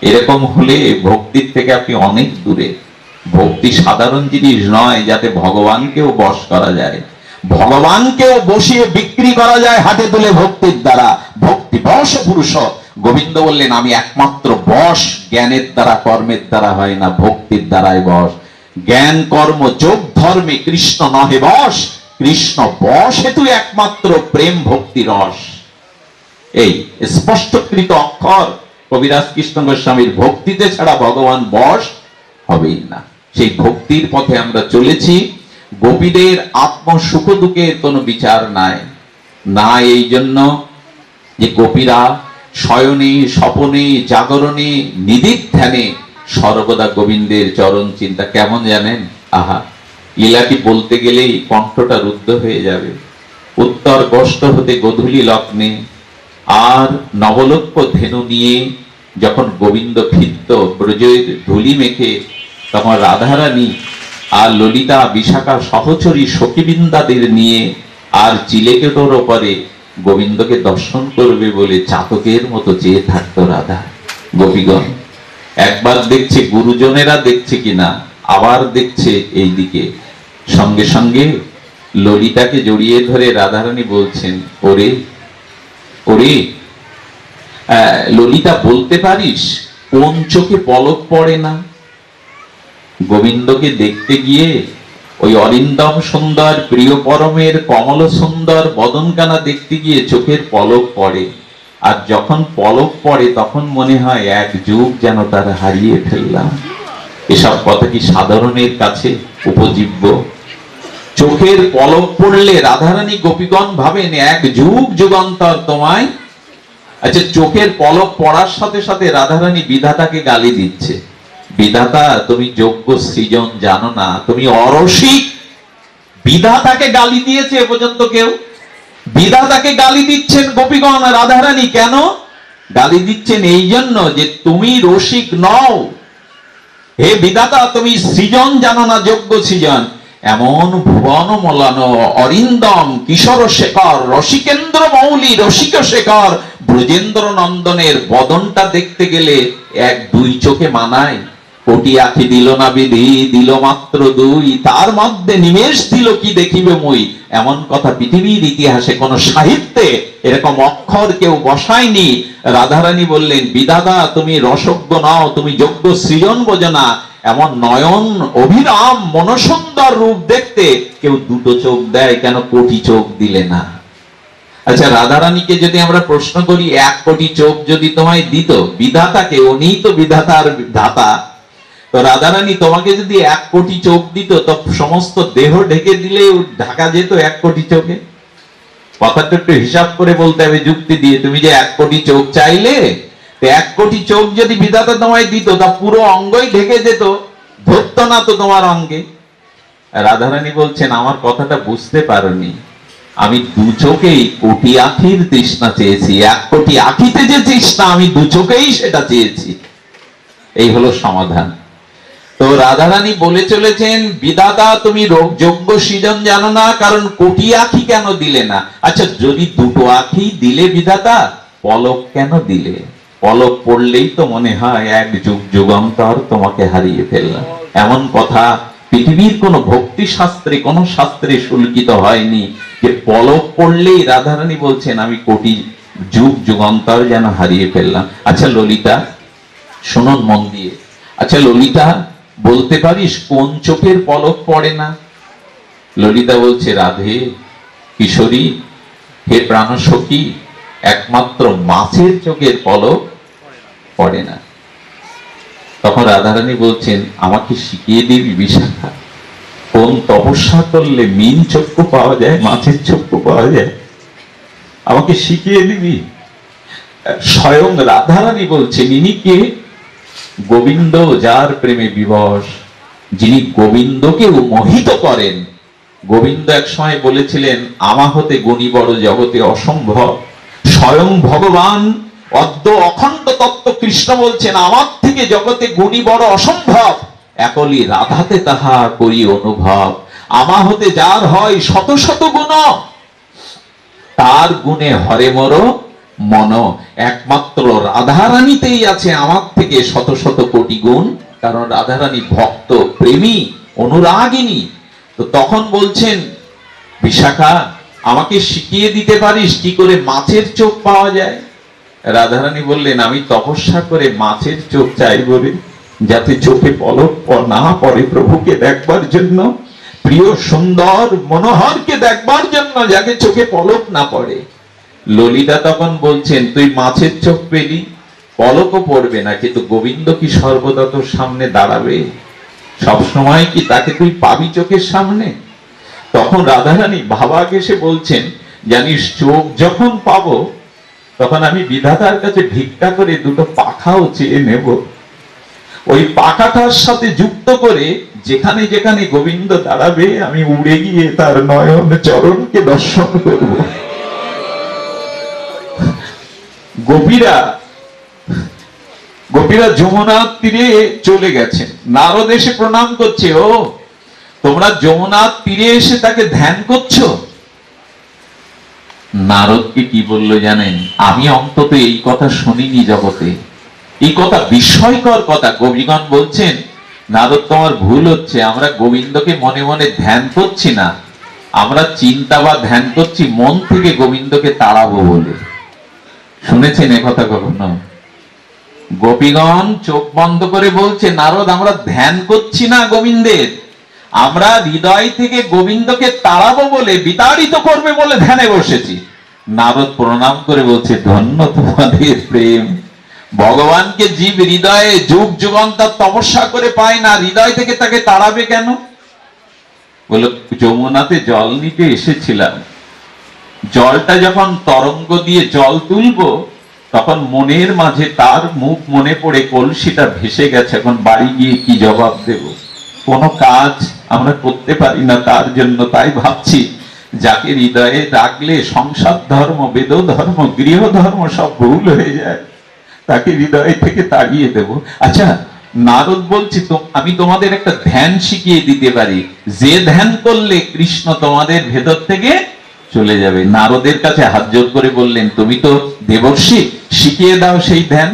এরকম হলে ভক্তির থেকে আপনি অনেক দূরে। ভক্তি সাধারণ জিনিস নয়, যাতে ভগবানকেও বশ করা যায়, ভগবানকেও বসিয়ে বিক্রি করা যায় হাতে তুলে ভক্তির দ্বারা। ভক্তি বশ পুরুষ। গোবিন্দ বললেন, আমি একমাত্র বশ, জ্ঞানের দ্বারা কর্মের দ্বারা হয় না, ভক্তির দ্বারাই বশ। জ্ঞান কর্ম যোগ ধর্মে কৃষ্ণ নহে বশ, কৃষ্ণ বশ হেতু একমাত্র প্রেম ভক্তি রস। এই স্পষ্টকৃত অক্ষর কবিরাজ কৃষ্ণ গোস্বামীর। ভক্তিতে ছাড়া ভগবান বশ হবেই না। সেই ভক্তির পথে আমরা চলেছি। গোপীদের আত্ম সুখ দুঃখের কোনো বিচার নাই না। এই জন্য যে গোপীরা শয়নে, স্বপনে, জাগরণে, নিদির ধ্যানে সর্বদা গোবিন্দের চরণ চিন্তা। কেমন জানেন? আহা, লীলাটি বলতে গেলেই কণ্ঠটা রুদ্ধ হয়ে যাবে। উত্তর কষ্ট হতে গোধূলি লগ্নে আর নবলক্ষ ধেনু নিয়ে যখন গোবিন্দ ফিরত ব্রজের ধুলি মেখে, তখন রাধারানী আর ললিতা, বিশাখা সহচরী সখীবৃন্দাদের নিয়ে আর চিলেকেটোর ওপরে গোবিন্দকে দর্শন করবে বলে চাতকের মতো চেয়ে থাকতো রাধা। গোপীগণ একবার দেখছে, গুরুজনেরা দেখছে কিনা, আবার দেখছে এই দিকে। সঙ্গে সঙ্গে ললিতাকে জড়িয়ে ধরে রাধারানী বলছেন, ওরে ওরে, ললিতা বলতে পারিস কোন চোখে পলক পড়ে না? গোবিন্দকে দেখতে গিয়ে ওই অরিন্দম সুন্দর প্রিয় পরমের কমল সুন্দর বদনকানা দেখতে গিয়ে চোখের পলক পড়ে। আর যখন পলক পড়ে তখন মনে হয় এক যুগ যেন তার হারিয়ে ফেললাম। এসব কথা কি সাধারণের কাছে উপজীব্য? চোখের পলক পড়লে রাধারানী গোপীগণ ভাবেন এক যুগ যুগান্তর তোমায়। আচ্ছা, চোখের পলক পড়ার সাথে সাথে রাধারানী বিধাতাকে গালি দিচ্ছে। বিধাতা তুমি যোগ্য সৃজন জানো না, তুমি অরসিক। বিধাতাকে গালি দিয়েছে এ পর্যন্ত কেউ? বিধাতাকে গালি দিচ্ছেন গোপীগণ রাধারানী। কেন গালি দিচ্ছেন? এই জন্য যে তুমি রসিক নও। হে বিধাতা তুমি সৃজন জানো না, যোগ্য সৃজন। এমন ভুবন মলানো অরিন্দম কিশোর শেখর রসিকেন্দ্র মৌলি রসিক শেখর ব্রজেন্দ্র নন্দনের বদনটা দেখতে গেলে এক দুই চোখে মানায়। কোটি আখি দিল না বিধি, দিল মাত্র দুই, তার মধ্যে নিমেষ দিল কি দেখিবে মই। এমন কথা পৃথিবীর ইতিহাসে কোন সাহিত্যে এরকম অক্ষর কেউ বসায়নি। রাধারানী বললেন, বিধাতা তুমি রসজ্ঞ নও, তুমি যোগ্য সৃজন বোঝো না। এমন নয়ন অভিরাম মনসুন্দর রূপ দেখতে কেউ দুটো চোখ দেয়, কেন কোটি চোখ দিলে না? আচ্ছা, রাধারানীকে যদি আমরা প্রশ্ন করি, 1 কোটি চোখ যদি তোমায় দিত, বিধাতাকে, উনি তো বিধাতার দাতা, তো রাধারানী তোমাকে যদি 1 কোটি চোখ দিত, তো সমস্ত দেহ ঢেকে দিলে ঢাকা যেত 1 কোটি চোখে? কথাটা একটু হিসাব করে বলতে হবে, যুক্তি দিয়ে। তুমি যে 1 কোটি চোখ চাইলে, 1 কোটি চোখ যদি বিধাতা তোমায় দিত, তা পুরো অঙ্গই ঢেকে যেত, ধরতো না তো তোমার অঙ্গে। রাধারানী বলছেন, আমার কথাটা বুঝতে পারোনি। আমি 2 চোখেই কোটি আখির তৃষ্ণা চেয়েছি। 1 কোটি আখিতে যে তৃষ্ণা, আমি 2 চোখেই সেটা চেয়েছি। এই হলো সমাধান। তো রাধারানী বলে চলেছেন, বিধাতা তুমি যোগ্য সৃজন জানো না, কারণ কোটি আখি কেন দিলে না? আচ্ছা, যদি 2টো আখি দিলে বিধাতা, পলক কেন দিলে? পলক পড়লেই তো মনে হয় এক যুগ যুগান্তর তোমাকে হারিয়ে ফেললাম। এমন কথা পৃথিবীর কোন ভক্তি শাস্ত্রে, কোন শাস্ত্রে শুল্কিত হয়নি যে পলক পড়লেই রাধারানী বলছেন আমি কোটি যুগ যুগান্তর যেন হারিয়ে ফেললাম। আচ্ছা ললিতা, শুনুন মন দিয়ে। আচ্ছা ললিতা, বলতে পারিস কোন চোখের পলক পড়ে না? ললিতা বলছে, রাধে কিশোরী, হে প্রাণসখী, একমাত্র মাছের চোখের পলক পড়ে না। তখন রাধারানী বলছেন, আমাকে শিখিয়ে দিবি বিশাখা, কোন তপস্যা করলে মিন চক্ষু পাওয়া যায়, মাছের চক্ষু পাওয়া যায়? আমাকে শিখিয়ে দিবি? স্বয়ং রাধারানী বলছেন, ইনি কে? গোবিন্দ, যার প্রেমে বিবশ, যিনি গোবিন্দকেও মোহিত করেন। গোবিন্দ এক সময় বলেছিলেন, আমা হতে গুণী বড় জগতে অসম্ভব। স্বয়ং ভগবান অদ্য অখণ্ড তত্ত্ব কৃষ্ণ বলছেন, আমার থেকে জগতে গুণী বড় অসম্ভব, একলি রাধাতে তাহা করি অনুভব। আমা হতে যার হয় শত শত গুণ, তার গুণে হরে মোর মন। একমাত্র রাধারানীতেই আছে আমার থেকে শত শত কোটি গুণ, কারণ রাধারানী ভক্ত, প্রেমী, অনুরাগিনী। তো তখন বলছেন, বিশাখা আমাকে শিখিয়ে দিতে পারিস কি করে মাছের চোখ পাওয়া যায়? রাধারানী বললেন, আমি তপস্যা করে মাছের চোখ চাইব রে, যাতে চোখে পলক না পড়ে প্রভুকে দেখবার জন্য, প্রিয় সুন্দর মনোহরকে দেখবার জন্য, যাকে চোখে পলক না পড়ে। ললিতা তখন বলছেন, তুই মাছের চোখ পেলি, পলকও পড়বে না, কিন্তু গোবিন্দ কি সর্বদা তোর সামনে দাঁড়াবে? সব সময় কি তাকে তুই পাবি চোখের সামনে? তখন রাধারানী ভাবা গেছে বলছেন, জানিস চোখ যখন পাবো, তখন আমি বিধাতার কাছে ভিক্ষা করে 2টো পাখাও চেয়ে নেব। ওই পাখাটার সাথে যুক্ত করে যেখানে যেখানে গোবিন্দ দাঁড়াবে, আমি উড়ে গিয়ে তার নয়ন চরণকে দর্শন করব। গোপীরা যমুনার তীরে চলে গেছেন। নারদ এসে প্রণাম করছে, ও তোমরা যমুনার তীরে এসে তাকে ধ্যান করছো? নারদকে কি বললো জানেন? আমি অন্তত এই কথা শুনিনি জগতে, এই কথা বিস্ময়কর কথা। কবিগণ বলছেন, নারদ তোমার ভুল হচ্ছে, আমরা গোবিন্দকে মনে মনে ধ্যান করছি না, আমরা চিন্তা বা ধ্যান করছি মন থেকে গোবিন্দকে তাড়াবো বলে। শুনেছেন একথা কখনো? গোপীগণ চোখ বন্ধ করে বলছে, নারদ আমরা ধ্যান করছি না গোবিন্দের, আমরা হৃদয় থেকে গোবিন্দকে তাড়াবো বলে, বিতাড়িত করবে বলে ধ্যানে বসেছি। নারদ প্রণাম করে বলছে, ধন্য তোমাদের প্রেম। ভগবানকে জীব হৃদয়ে যুগ যুগান্তর তপস্যা করে পায় না, হৃদয় থেকে তাকে তাড়াবে কেন? বলে, যমুনাতে জল নিতে এসেছিলাম, জলটা যখন তরঙ্গ দিয়ে জল তুলবো, তখন মনের মাঝে তার মুখ মনে পড়ে, কলসিটা ভেসে গেছে, এখন বাড়ি গিয়ে কি জবাব দেব? কোনো কাজ আমরা করতে পারি না তার জন্য। তাই ভাবছি যাকে হৃদয়ে রাখলে সংসার ধর্ম, বেদ ধর্ম, গৃহ ধর্ম সব ভুল হয়ে যায়, তাকে হৃদয় থেকে তাড়িয়ে দেব। আচ্ছা, নারদ বলছি তো, আমি তোমাদের একটা ধ্যান শিখিয়ে দিতে পারি, যে ধ্যান করলে কৃষ্ণ তোমাদের ভেতর থেকে চলে যাবে। নারদের কাছে হাত জোর করে বললেন, তুমি তো দেবর্ষি, শিখিয়ে দাও সেই ধ্যান।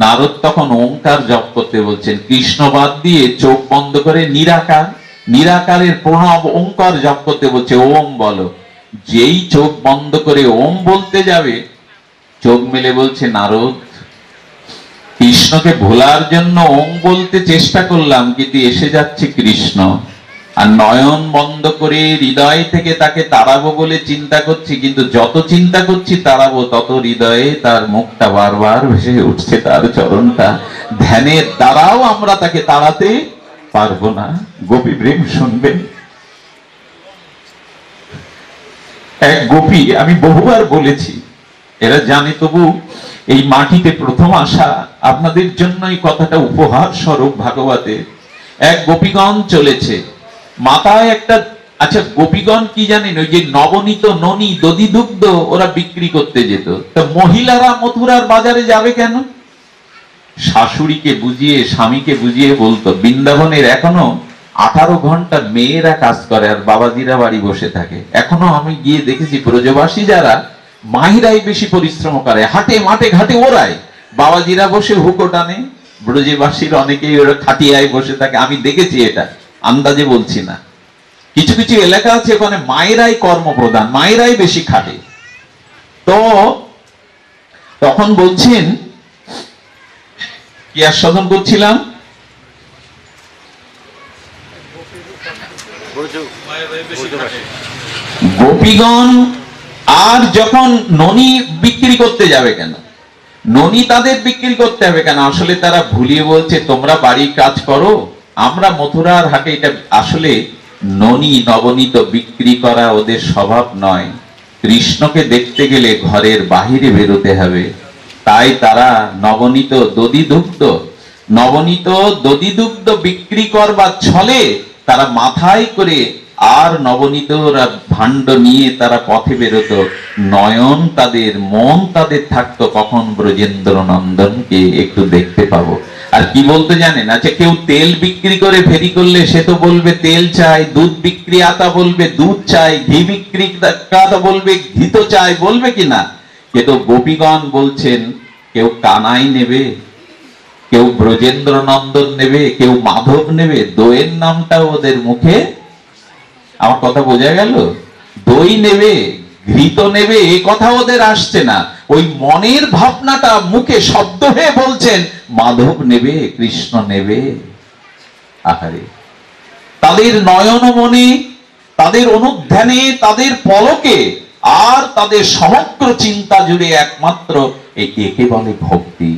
নারদ তখন ওঙ্কার জপ করতে বলছেন, কৃষ্ণ বাদ দিয়ে চোখ বন্ধ করে নিরাকার, নিরাকারের প্রণব ওঙ্কার জপ করতে বলছে, ওম বলো। যেই চোখ বন্ধ করে ওম বলতে যাবে, চোখ মেলে বলছে, নারদ, কৃষ্ণকে ভোলার জন্য ওম বলতে চেষ্টা করলাম, কিন্তু এসে যাচ্ছে কৃষ্ণ। আর নয়ন বন্ধ করে হৃদয় থেকে তাকে তাড়াবো বলে চিন্তা করছি, কিন্তু যত চিন্তা করছি তাড়াবো, তত হৃদয়ে তার মুখটা বারবার ভেসে উঠছে, তার চরণটা। ধ্যানের দ্বারাও আমরা তাকে তাড়াতে পারবো না। গোপী প্রেম শুনবেন। এক গোপী, আমি বহুবার বলেছি, এরা জানে, তবু এই মাটিতে প্রথম আসা, আপনাদের জন্য এই কথাটা উপহার স্বরূপ ভাগবতে। এক গোপীগণ চলেছে, মাথায় একটা, আচ্ছা গোপীগণ কি জানেন, ওই যে নবনীত ননি, দধি দুগ্ধ ওরা বিক্রি করতে যেত। তা মহিলারা মথুরার বাজারে যাবে কেন? শাশুড়িকে বুঝিয়ে, স্বামীকে বুঝিয়ে বলতো, বৃন্দাবনের এখনো 18 ঘন্টা মেয়েরা কাজ করে আর বাবাজিরা বাড়ি বসে থাকে। এখনো আমি গিয়ে দেখেছি ব্রজবাসী যারা, মাহিরাই বেশি পরিশ্রম করে, হাটে মাঠে ঘাটে ওরাই, বাবাজিরা বসে হুকো টানে। ব্রজবাসীর অনেকেই ওরা খাটিয়ায় বসে থাকে, আমি দেখেছি, এটা আন্দাজে বলছি না। কিছু কিছু এলাকা আছে ওখানে মায়েরাই কর্মপ্রধান, মায়েরাই বেশি খাটে। তো তখন বলছেন, কি আস্বাদন করছিলাম, গোপীগণ আর যখন ননি বিক্রি করতে যাবে কেন, ননি তাদের বিক্রি করতে হবে কেন? আসলে তারা ভুলিয়ে বলছে, তোমরা বাড়ির কাজ করো, আমরা মথুরার হাটে। এটা আসলে ননি নবনীত বিক্রি করা ওদের স্বভাব নয়। কৃষ্ণকে দেখতে গেলে ঘরের বাহিরে বেরোতে হবে। তাই তারা নবনীত দধি দুগ্ধ, নবনীত দধি দুগ্ধ বিক্রি করবার ছলে তারা মাথায় করে আর নবনীত ভাণ্ড নিয়ে তারা পথে বেরোতো। নয়ন তাদের, মন তাদের থাকতো, কখন ব্রজেন্দ্র নন্দনকে একটু দেখতে পাবো। আর কি বলতে জানেন? আচ্ছা, কেউ তেল বিক্রি করে ফেরি করলে সে তো বলবে তেল চাই, দুধ বিক্রি আতা বলবে দুধ চাই, ঘি বিক্রি আতা বলবে ঘি তো চাই, বলবে কিনা? কিন্তু গোপীগণ বলছেন, কেউ কানাই নেবে, কেউ ব্রজেন্দ্র নন্দন নেবে, কেউ মাধব নেবে, দইয়ের নামটা ওদের মুখে, আমার কথা বোঝা গেল? দই নেবে, ঘৃত নেবে, এই কথা ওদের আসছে না। ওই মনের ভাবনাটা মুখে শব্দ হয়ে বলছেন, মাধব নেবে, কৃষ্ণ নেবে। আহারে, তাদের নয়ন মনে, তাদের অনুধ্যানে, তাদের পলকে আর তাদের সমগ্র চিন্তা জুড়ে একমাত্র একে বলে ভক্তি।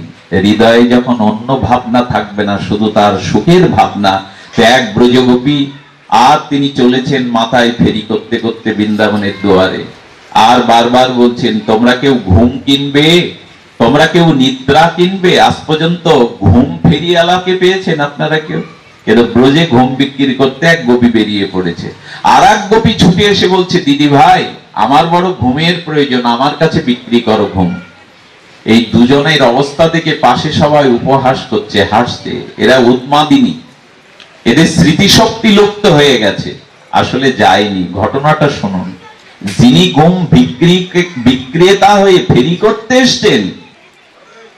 হৃদয়ে যখন অন্য ভাবনা থাকবে না, শুধু তার সুখের ভাবনা। এক ব্রজগোপী, আর তিনি চলেছেন মাথায় ফেরি করতে করতে বৃন্দাবনের দুয়ারে, আর বারবার বলছেন, তোমরা কেউ ঘুম কিনবে, তোমরা কেউ নিদ্রা কিনবে? আজ পর্যন্ত ঘুম ফেরিওয়ালাকে পেয়েছেন আপনারা কেউ? কিন্তু ব্রজে ঘুম বিক্রি করতে এক গোপী বেরিয়ে পড়েছে। আর এক গোপী ছুটে এসে বলছে, দিদি ভাই, আমার বড় ঘুমের প্রয়োজন, আমার কাছে বিক্রি করো ঘুম। এই দুজনের অবস্থা দেখে পাশে সবাই উপহাস করছে, হাসছে। এরা উন্মাদিনী, এদের স্মৃতিশক্তি লুপ্ত হয়ে গেছে। আসলে যায়নি। ঘটনাটা শুনুন। যিনি ঘুম বিক্রেতা হয়ে ফেরি করতে এসছেন,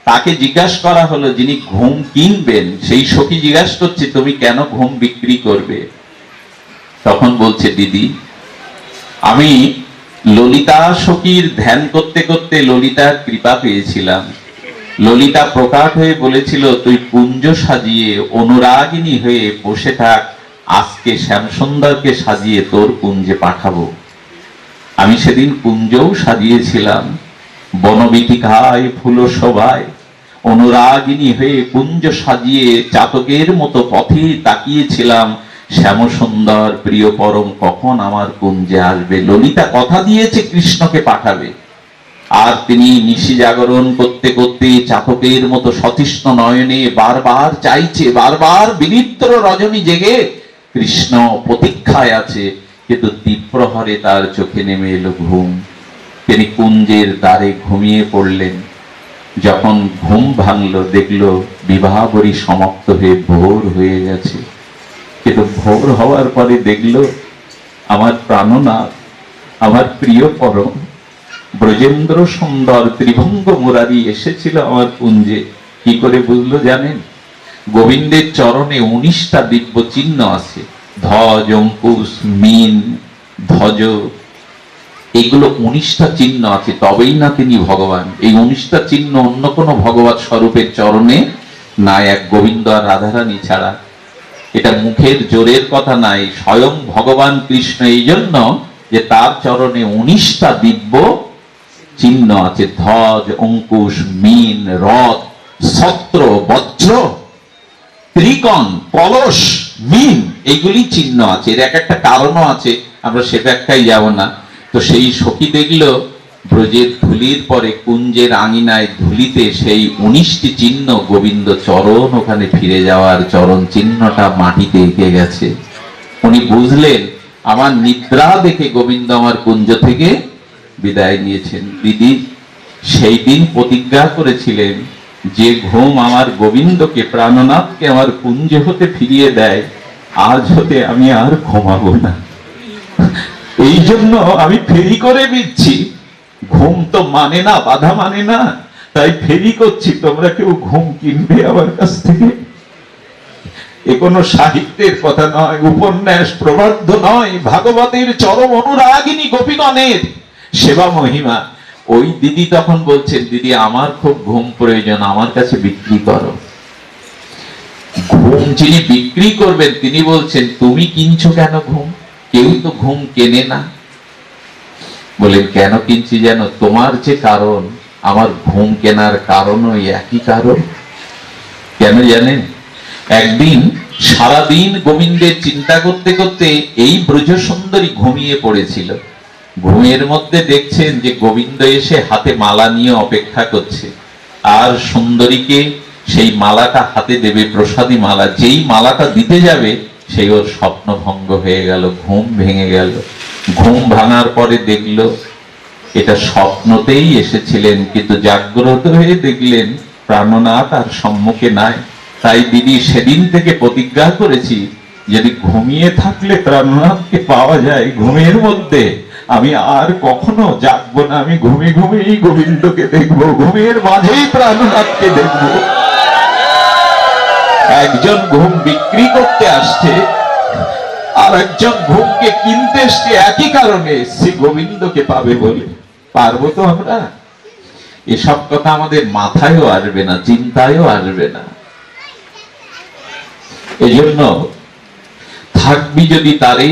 তাকে জিজ্ঞাসা করা হলো, যিনি ঘুম কিনবেন, সেই সখী জিজ্ঞাসা করছে, তুমি কেন ঘুম বিক্রি করবে? তখন বলছে, দিদি, আমি ললিতা সখীর ধ্যান করতে করতে ললিতার কৃপা পেয়েছিলাম। ললিতা প্রকাট হয়ে বলেছিল, তুই কুঞ্জ সাজিয়ে অনুরাগিনী হয়ে বসে থাক, আজকে শ্যামসুন্দরকে সাজিয়ে তোর কুঞ্জে পাঠাবো। আমি সেদিন কুঞ্জও সাজিয়েছিলাম, বনবীথিকায় ফুল শোভায় অনুরাগিনী হয়ে কুঞ্জ সাজিয়ে চাতকের মতো পথে তাকিয়েছিলাম, শ্যামসুন্দর প্রিয় পরম কখন আমার কুঞ্জে আসবে। ললিতা কথা দিয়েছে কৃষ্ণকে পাঠাবে, আর তিনি নিশি জাগরণ করতে করতে চাতকের মতো সতৃষ্ণ নয়নে বারবার চাইছে, বারবার বিনিদ্র রজনী জেগে কৃষ্ণ প্রতীক্ষায় আছে, কিন্তু দ্বিপ্রহরে তার চোখে নেমে এলো ঘুম। তিনি কুঞ্জের দ্বারে ঘুমিয়ে পড়লেন। যখন ঘুম ভাঙলো, দেখলো বিবাহাবরী সমাপ্ত হয়ে ভোর হয়ে গেছে। কিন্তু ভোর হওয়ার পরে দেখলো আমার প্রাণনাথ, আমার প্রিয় পরম ব্রজেন্দ্র সুন্দর ত্রিভঙ্গ মুরারি এসেছিল আমার কুঞ্জে। কি করে বুঝলো জানেন? গোবিন্দের চরণে 19টা দিব্য চিহ্ন আছে, ধ্বজ, অঙ্কুশ, মীন, ধ্বজ, এগুলো 19টা চিহ্ন আছে, তবেই না তিনি ভগবান। এই 19টা চিহ্ন অন্য কোনো ভগবত স্বরূপের চরণে নাই, এক গোবিন্দ আর রাধারানী ছাড়া। এটা মুখের জোরের কথা নাই, স্বয়ং ভগবান কৃষ্ণ, এই জন্য যে তার চরণে 19টা দিব্য চিহ্ন আছে, ধ্বজ, অঙ্কুশ, মীন, রথ, ছত্র, বজ্র, ত্রিকোণ, কলস, মীন, এইগুলি চিহ্ন আছে। এর এক একটা কারণও আছে, আমরা সে ব্যাখ্যায় যাব না। তো সেই সখী দেখলো ব্রজের ধুলির পরে কুঞ্জের আঙিনায় ধুলিতে সেই 19টি চিহ্ন, গোবিন্দ চরণ ওখানে ফিরে যাওয়ার চরণ চিহ্নটা মাটিতে এঁকে গেছে। উনি বুঝলেন আমার নিদ্রা দেখে গোবিন্দ আমার কুঞ্জ থেকে বিদায় নিয়েছেন। দিদি সেই দিন প্রতিজ্ঞা করেছিলেন, যে ঘুম আমার গোবিন্দকে, প্রাণনাথকে আমার কুঞ্জ হতে ফিরিয়ে দেয়, আজ হতে আমি আর ঘুমাবো না। এই জন্য আমি ফেরি করে দিচ্ছি। ঘুম তো মানে না, বাধা মানে না, তাই ফেরি করছি। তোমরা কেউ ঘুম কিনবে আমার কাছ থেকে? এ কোনো সাহিত্যের কথা নয়, উপন্যাস প্রবন্ধ নয়, ভাগবতের চরম অনুরাগিনী গোপীগণের সেবা মহিমা। ওই দিদি তখন বলছেন, দিদি আমার খুব ঘুম প্রয়োজন, আমার কাছে বিক্রি করো। ঘুম যিনি বিক্রি করবেন তিনি বলছেন, তুমি কিনছো কেন ঘুম? কেউ তো ঘুম কেনে না। বলেন কেন কিনছি জানো? তোমার যে কারণ, আমার ঘুম কেনার কারণ ওই একই কারণ। কেন জানেন? একদিন সারাদিন গোবিন্দের চিন্তা করতে করতে এই ব্রজ সুন্দরী ঘুমিয়ে পড়েছিল। ঘুমের মধ্যে দেখছেন যে গোবিন্দ এসে হাতে মালা নিয়ে অপেক্ষা করছে, আর সুন্দরীকে সেই মালাটা হাতে দেবে, প্রসাদী মালা। যেই মালাটা দিতে যাবে সেই ওর স্বপ্ন ভঙ্গ হয়ে গেল, ঘুম ভেঙে গেল। ঘুম ভাঙার পরে দেখলো এটা স্বপ্নতেই এসেছিলেন, কিন্তু জাগ্রত হয়ে দেখলেন প্রাণনাথ আর সম্মুখে নাই। তাই দিদি সেদিন থেকে প্রতিজ্ঞা করেছি, যদি ঘুমিয়ে থাকলে প্রাণনাথকে পাওয়া যায়, ঘুমের মধ্যে আমি আর কখনো জাগবো না। আমি ঘুমে ঘুমেই গোবিন্দকে দেখবো, ঘুমের মাঝেই প্রাণনাথকে দেখবো। একজন ঘুম বিক্রি করতে আসছে, আর একজন ঘুমকে কিনতে এসছে, একই কারণে শ্রী গোবিন্দকে পাবে বলে। পারবো তো আমরা? এসব কথা আমাদের মাথায়ও আসবে না, চিন্তায়ও আসবে না। এজন্য থাকবি যদি তারে,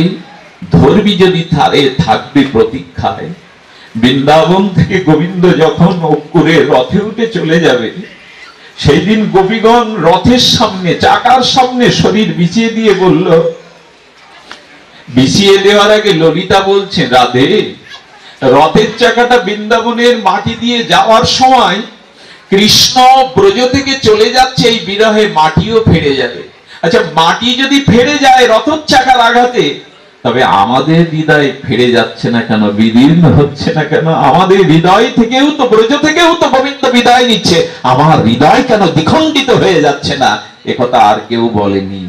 ধরবি যদি তারে, থাকবি প্রতীক্ষায়। বৃন্দাবন থেকে গোবিন্দ যখন অক্কুরে রথে উঠে চলে যাবে, সেই দিন গোপীগণ রথের সামনে, চাকার সামনে শরীর বিছিয়ে দিয়ে বলল, বিছিয়ে দেওয়ার আগে ললিতা বলছে, রাধে, রথের চাকাটা বৃন্দাবনের মাটি দিয়ে যাওয়ার সময় কৃষ্ণ ব্রজ থেকে চলে যাচ্ছে, এই বিরহে মাটিও ফেরে যাবে। আচ্ছা, মাটি যদি ফেরে যায় রথের চাকার আঘাতে, তবে আমাদের হৃদয় ফেরে যাচ্ছে না কেন, বিদীর্ণ হচ্ছে না কেন? আমাদের হৃদয় থেকেও তো, ব্রজ থেকেও তো গোবিন্দ বিদায় নিচ্ছে, আমার হৃদয় কেন দ্বিখণ্ডিত হয়ে যাচ্ছে না? একথা আর কেউ বলেনি।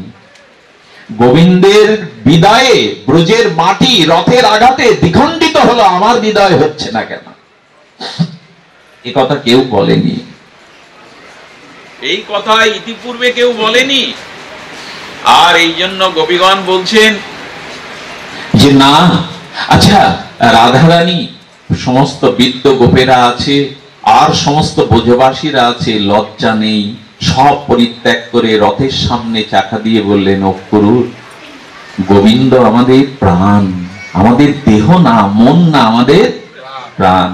গোবিন্দের বিদায়ে ব্রজের মাটি রথের আঘাতে দ্বিখণ্ডিত হলো, আমার হৃদয় হচ্ছে না কেন? একথা কেউ বলেনি। এই কথা ইতিপূর্বে কেউ বলেনি। আর এই জন্য গোপীগণ বলছেন যে না, আচ্ছা রাধারানী, সমস্ত বিদ্য গোপেরা আছে, আর সমস্ত ব্রজবাসীরা আছে, লজ্জা নেই, সব পরিত্যাগ করে রথের সামনে চাকা দিয়ে বললেন, অক্রুর, গোবিন্দ আমাদের প্রাণ, আমাদের দেহ না, মন না, আমাদের প্রাণ।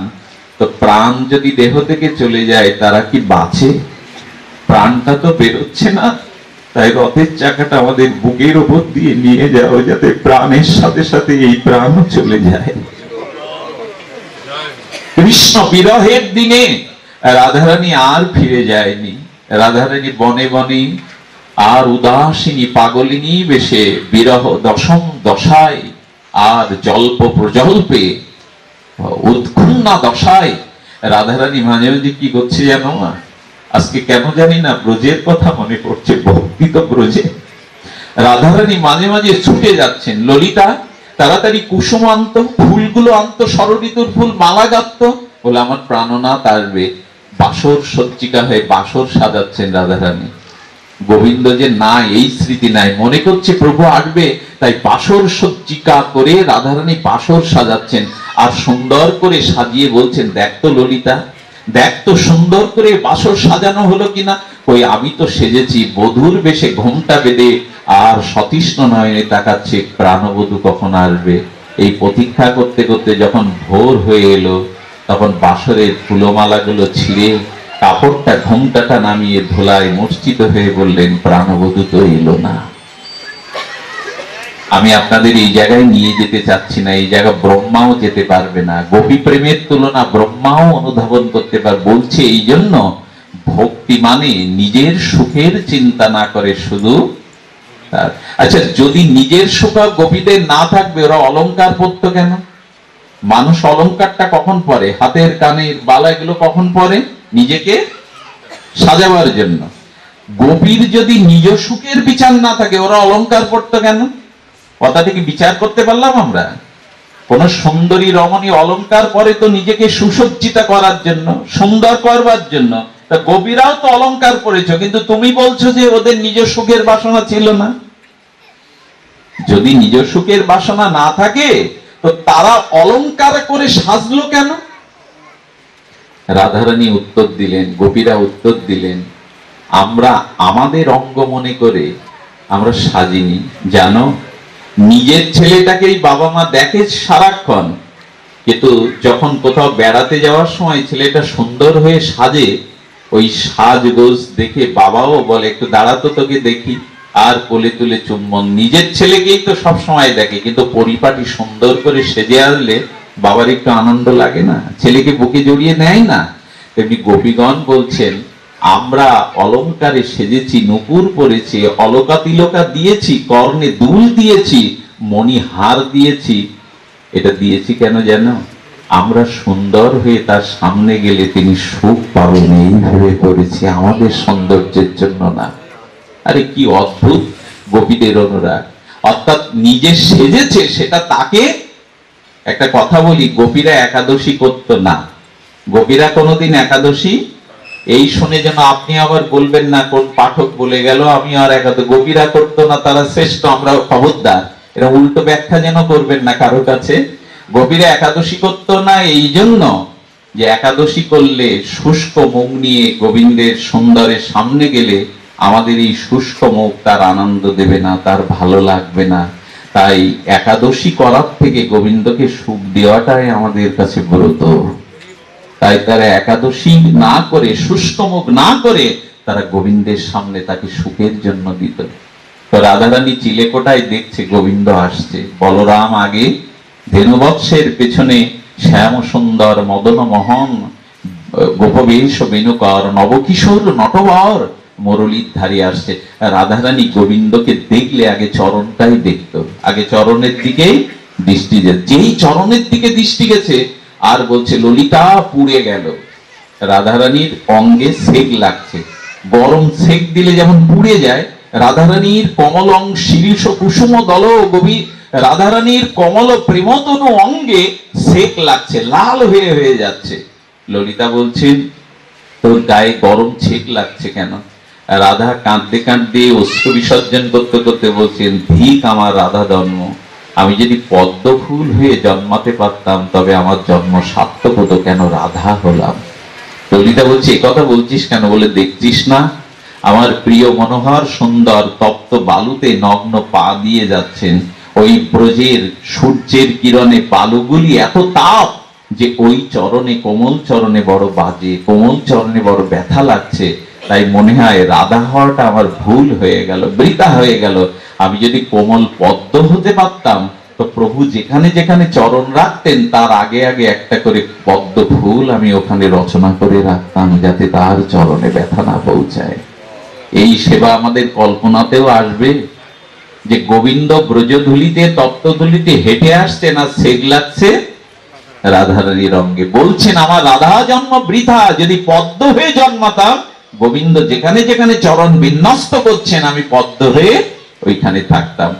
তো প্রাণ যদি দেহ থেকে চলে যায়, তারা কি বাঁচে? প্রাণটা তো বেরোচ্ছে না। তাই রথের চাকাটা আমাদের বুকের উপর দিয়ে নিয়ে যাও, যাতে প্রাণের সাথে সাথে এই প্রাণও চলে যায়। কৃষ্ণ বিরহের দিনে রাধারানী আর ফিরে যায়নি। রাধারানী বনে বনে আর উদাসিনী পাগলিনী বেশে বিরহ দশম দশায় আর জল্প প্রজল্পে উৎক্ষুণ্ণা দশায় রাধারানী মাঝে মাঝে কি করছে জানো? আজকে কেন জানি না ব্রজের কথা মনে পড়ছে, ভক্তি তো ব্রজে। রাধারানী মাঝে মাঝে ছুটে যাচ্ছেন, ললিতা তাড়াতাড়ি কুসুম আনত, ফুলগুলো আনত, ষড়ঋতুর ফুল মালা গাঁথত, বলে আমার প্রাণনাথ আসবে। বাসর সজ্জিকা হয়ে বাসর সাজাচ্ছেন রাধারানী। গোবিন্দ যে না, এই স্মৃতি নাই, মনে করছে প্রভু আসবে, তাই বাসর সজ্জিকা করে রাধারানী বাসর সাজাচ্ছেন। আর সুন্দর করে সাজিয়ে বলছেন, দেখ তো ললিতা, দেখ তো সুন্দর করে বাসর সাজানো হলো কিনা। কই আমি তো সেজেছি বধূর বেশে, ঘোমটা বেঁধে, আর সতৃষ্ণ নয়নে তাকাচ্ছে প্রাণবধূ কখন আসবে। এই প্রতীক্ষা করতে করতে যখন ভোর হয়ে এলো, তখন বাসরের ফুলমালাগুলো ছিঁড়ে কাপড়টা ঘোমটাটা নামিয়ে ধোলায় মূর্ছিত হয়ে বললেন, প্রাণবধূ তো এলো না। আমি আপনাদের এই জায়গায় নিয়ে যেতে চাচ্ছি না, এই জায়গা ব্রহ্মাও যেতে পারবে না। গোপী প্রেমের তুলনা ব্রহ্মাও অনুধাবন করতে পারবে। বলছে এই জন্য ভক্তি মানে নিজের সুখের চিন্তা না করে শুধু। আচ্ছা, যদি নিজের সুখ গোপীদের না থাকবে, ওরা অলংকার পরতো কেন? মানুষ অলংকারটা কখন পরে? হাতের কানের বালা এগুলো কখন পরে? নিজেকে সাজাবার জন্য। গোপীর যদি নিজ সুখের বিচার না থাকে, ওরা অলংকার পরতো কেন? কথাটা কি বিচার করতে পারলাম আমরা? কোন সুন্দরী রমণী অলংকার পরে তো নিজেকে সুসজ্জিত করার জন্য, সুন্দর করবার জন্য। তা গোপীরাও তো অলংকার পরেছ, কিন্তু তুমি বলছো যে ওদের নিজ সুখের বাসনা ছিল না। যদি নিজ সুখের বাসনা না থাকে, তো তারা অলংকার করে সাজলো কেন? রাধারানী উত্তর দিলেন, গোপীরা উত্তর দিলেন, আমরা আমাদের অঙ্গ মনে করে আমরা সাজিনি। জানো, নিজের ছেলেটাকেই বাবা মা দেখে সারাক্ষণ, কিন্তু যখন কোথাও বেড়াতে যাওয়ার সময় ছেলেটা সুন্দর হয়ে সাজে, ওই সাজগোজ দেখে বাবাও বলে, একটু দাঁড়াতো তোকে দেখি, আর কোলে তুলে চুম্বন। নিজের ছেলেকেই তো সব সময় দেখে, কিন্তু পরিপাটি সুন্দর করে সেজে আসলে বাবার একটু আনন্দ লাগে না? ছেলেকে বুকে জড়িয়ে নেয় না? তেমনি গোপীগণ বলছেন, আমরা অলংকারে সেজেছি, নুপুর পরেছি, অলকা তিলকা দিয়েছি, কর্ণে দুল দিয়েছি, মণি হার দিয়েছি। এটা দিয়েছি কেন জানো? আমরা সুন্দর হয়ে তার সামনে গেলে তিনি সুখ পাবেন, এই ভেবে করেছি, আমাদের সৌন্দর্যের জন্য না। আরে কি অদ্ভুত গোপীদের অনুরাগ! অর্থাৎ নিজে সেজেছে সেটা তাকে। একটা কথা বলি, গোপীরা একাদশী করতো না। গোপীরা কোনোদিন একাদশী, এই শুনে যেন আপনি আবার বলবেন না কোন পাঠক বলে গেল আমি আর একাদশী, গোপীরা করতো না, তারা শ্রেষ্ঠ, আমরা খবরদার। এরা উল্টো ব্যাখ্যা যেন করবেন না কারো কাছে। গোপীরা একাদশী করতো না এই জন্য যে একাদশী করলে শুষ্ক মুখ নিয়ে গোবিন্দের সুন্দরের সামনে গেলে আমাদের এই শুষ্ক মুখ তার আনন্দ দেবে না, তার ভালো লাগবে না। তাই একাদশী করার থেকে গোবিন্দকে সুখ দেওয়াটাই আমাদের কাছে ব্রত। তাই তারা একাদশী না করে, শুষ্ক মুখ না করে, তারা গোবিন্দের সামনে তাকে সুখের জন্য দিত। তো রাধারানী চিলেকোটায় দেখছে গোবিন্দ আসছে, বলরাম আগে, ধেনুবৎসের পেছনে শ্যাম সুন্দর মদন মোহন, গোপবেশ বেণুকর, নবকিশোর নটবর মুরলীর ধারে আসছে। রাধারানী গোবিন্দকে দেখলে আগে চরণটাই দেখতো, আগে চরণের দিকে দৃষ্টি যায়। যেই চরণের দিকে দৃষ্টি গেছে, আর বলছে ললিতা পুড়ে গেল। রাধারানীর অঙ্গে সেক লাগছে, গরম সেক দিলে যেমন পুড়ে যায়, রাধারানীর কমলং শিরিষ কুসুম দল গভীর, রাধারানীর কমল প্রেমতনু অঙ্গে সেক লাগছে, লাল হয়ে হয়ে যাচ্ছে। ললিতা বলছেন, তোর গায়ে গরম ছেক লাগছে কেন? রাধা কাঁদতে কাঁদতে অশ্রু বিসর্জন করতে করতে বলছেন, ধিক আমার রাধা জন্ম, আমি যদি পদ্ম ফুল হয়ে জন্মাতে পারতাম তবে আমার জন্ম সার্থক হতো, কেন রাধা হলাম? ললিতা বলছে, এ কথা বলছিস কেন? বলে, দেখছিস না আমার প্রিয় মনোহর সুন্দর তপ্ত বালুতে নগ্ন পা দিয়ে যাচ্ছেন, ওই ব্রজের সূর্যের কিরণে বালুগুলি এত তাপ যে ওই চরণে, কোমল চরণে বড় বাজে, কোমল চরণে বড় ব্যথা লাগছে। তাই মনে হয় রাধা হওয়াটা আমার ভুল হয়ে গেল, বৃথা হয়ে গেল। আমি যদি কোমল পদ্ম হতে পারতাম তো প্রভু যেখানে যেখানে চরণ রাখতেন তার আগে আগে একটা করে পদ্ম ফুল আমি ওখানে রচনা করে রাখতাম, যাতে তার চরণে ব্যথা না পৌঁছায়। এই সেবা আমাদের কল্পনাতেও আসবে যে গোবিন্দ ব্রজধুলিতে তপ্তধুলিতে হেঁটে আসছেন আর সেগ লাগছে রাধারানীর অঙ্গে, বলছেন আমার রাধা জন্ম বৃথা, যদি পদ্ম হয়ে জন্মাতাম, গোবিন্দ যেখানে যেখানে চরণ বিন্যস্ত করছেন আমি পদ্ম হয়ে ওইখানে থাকতাম।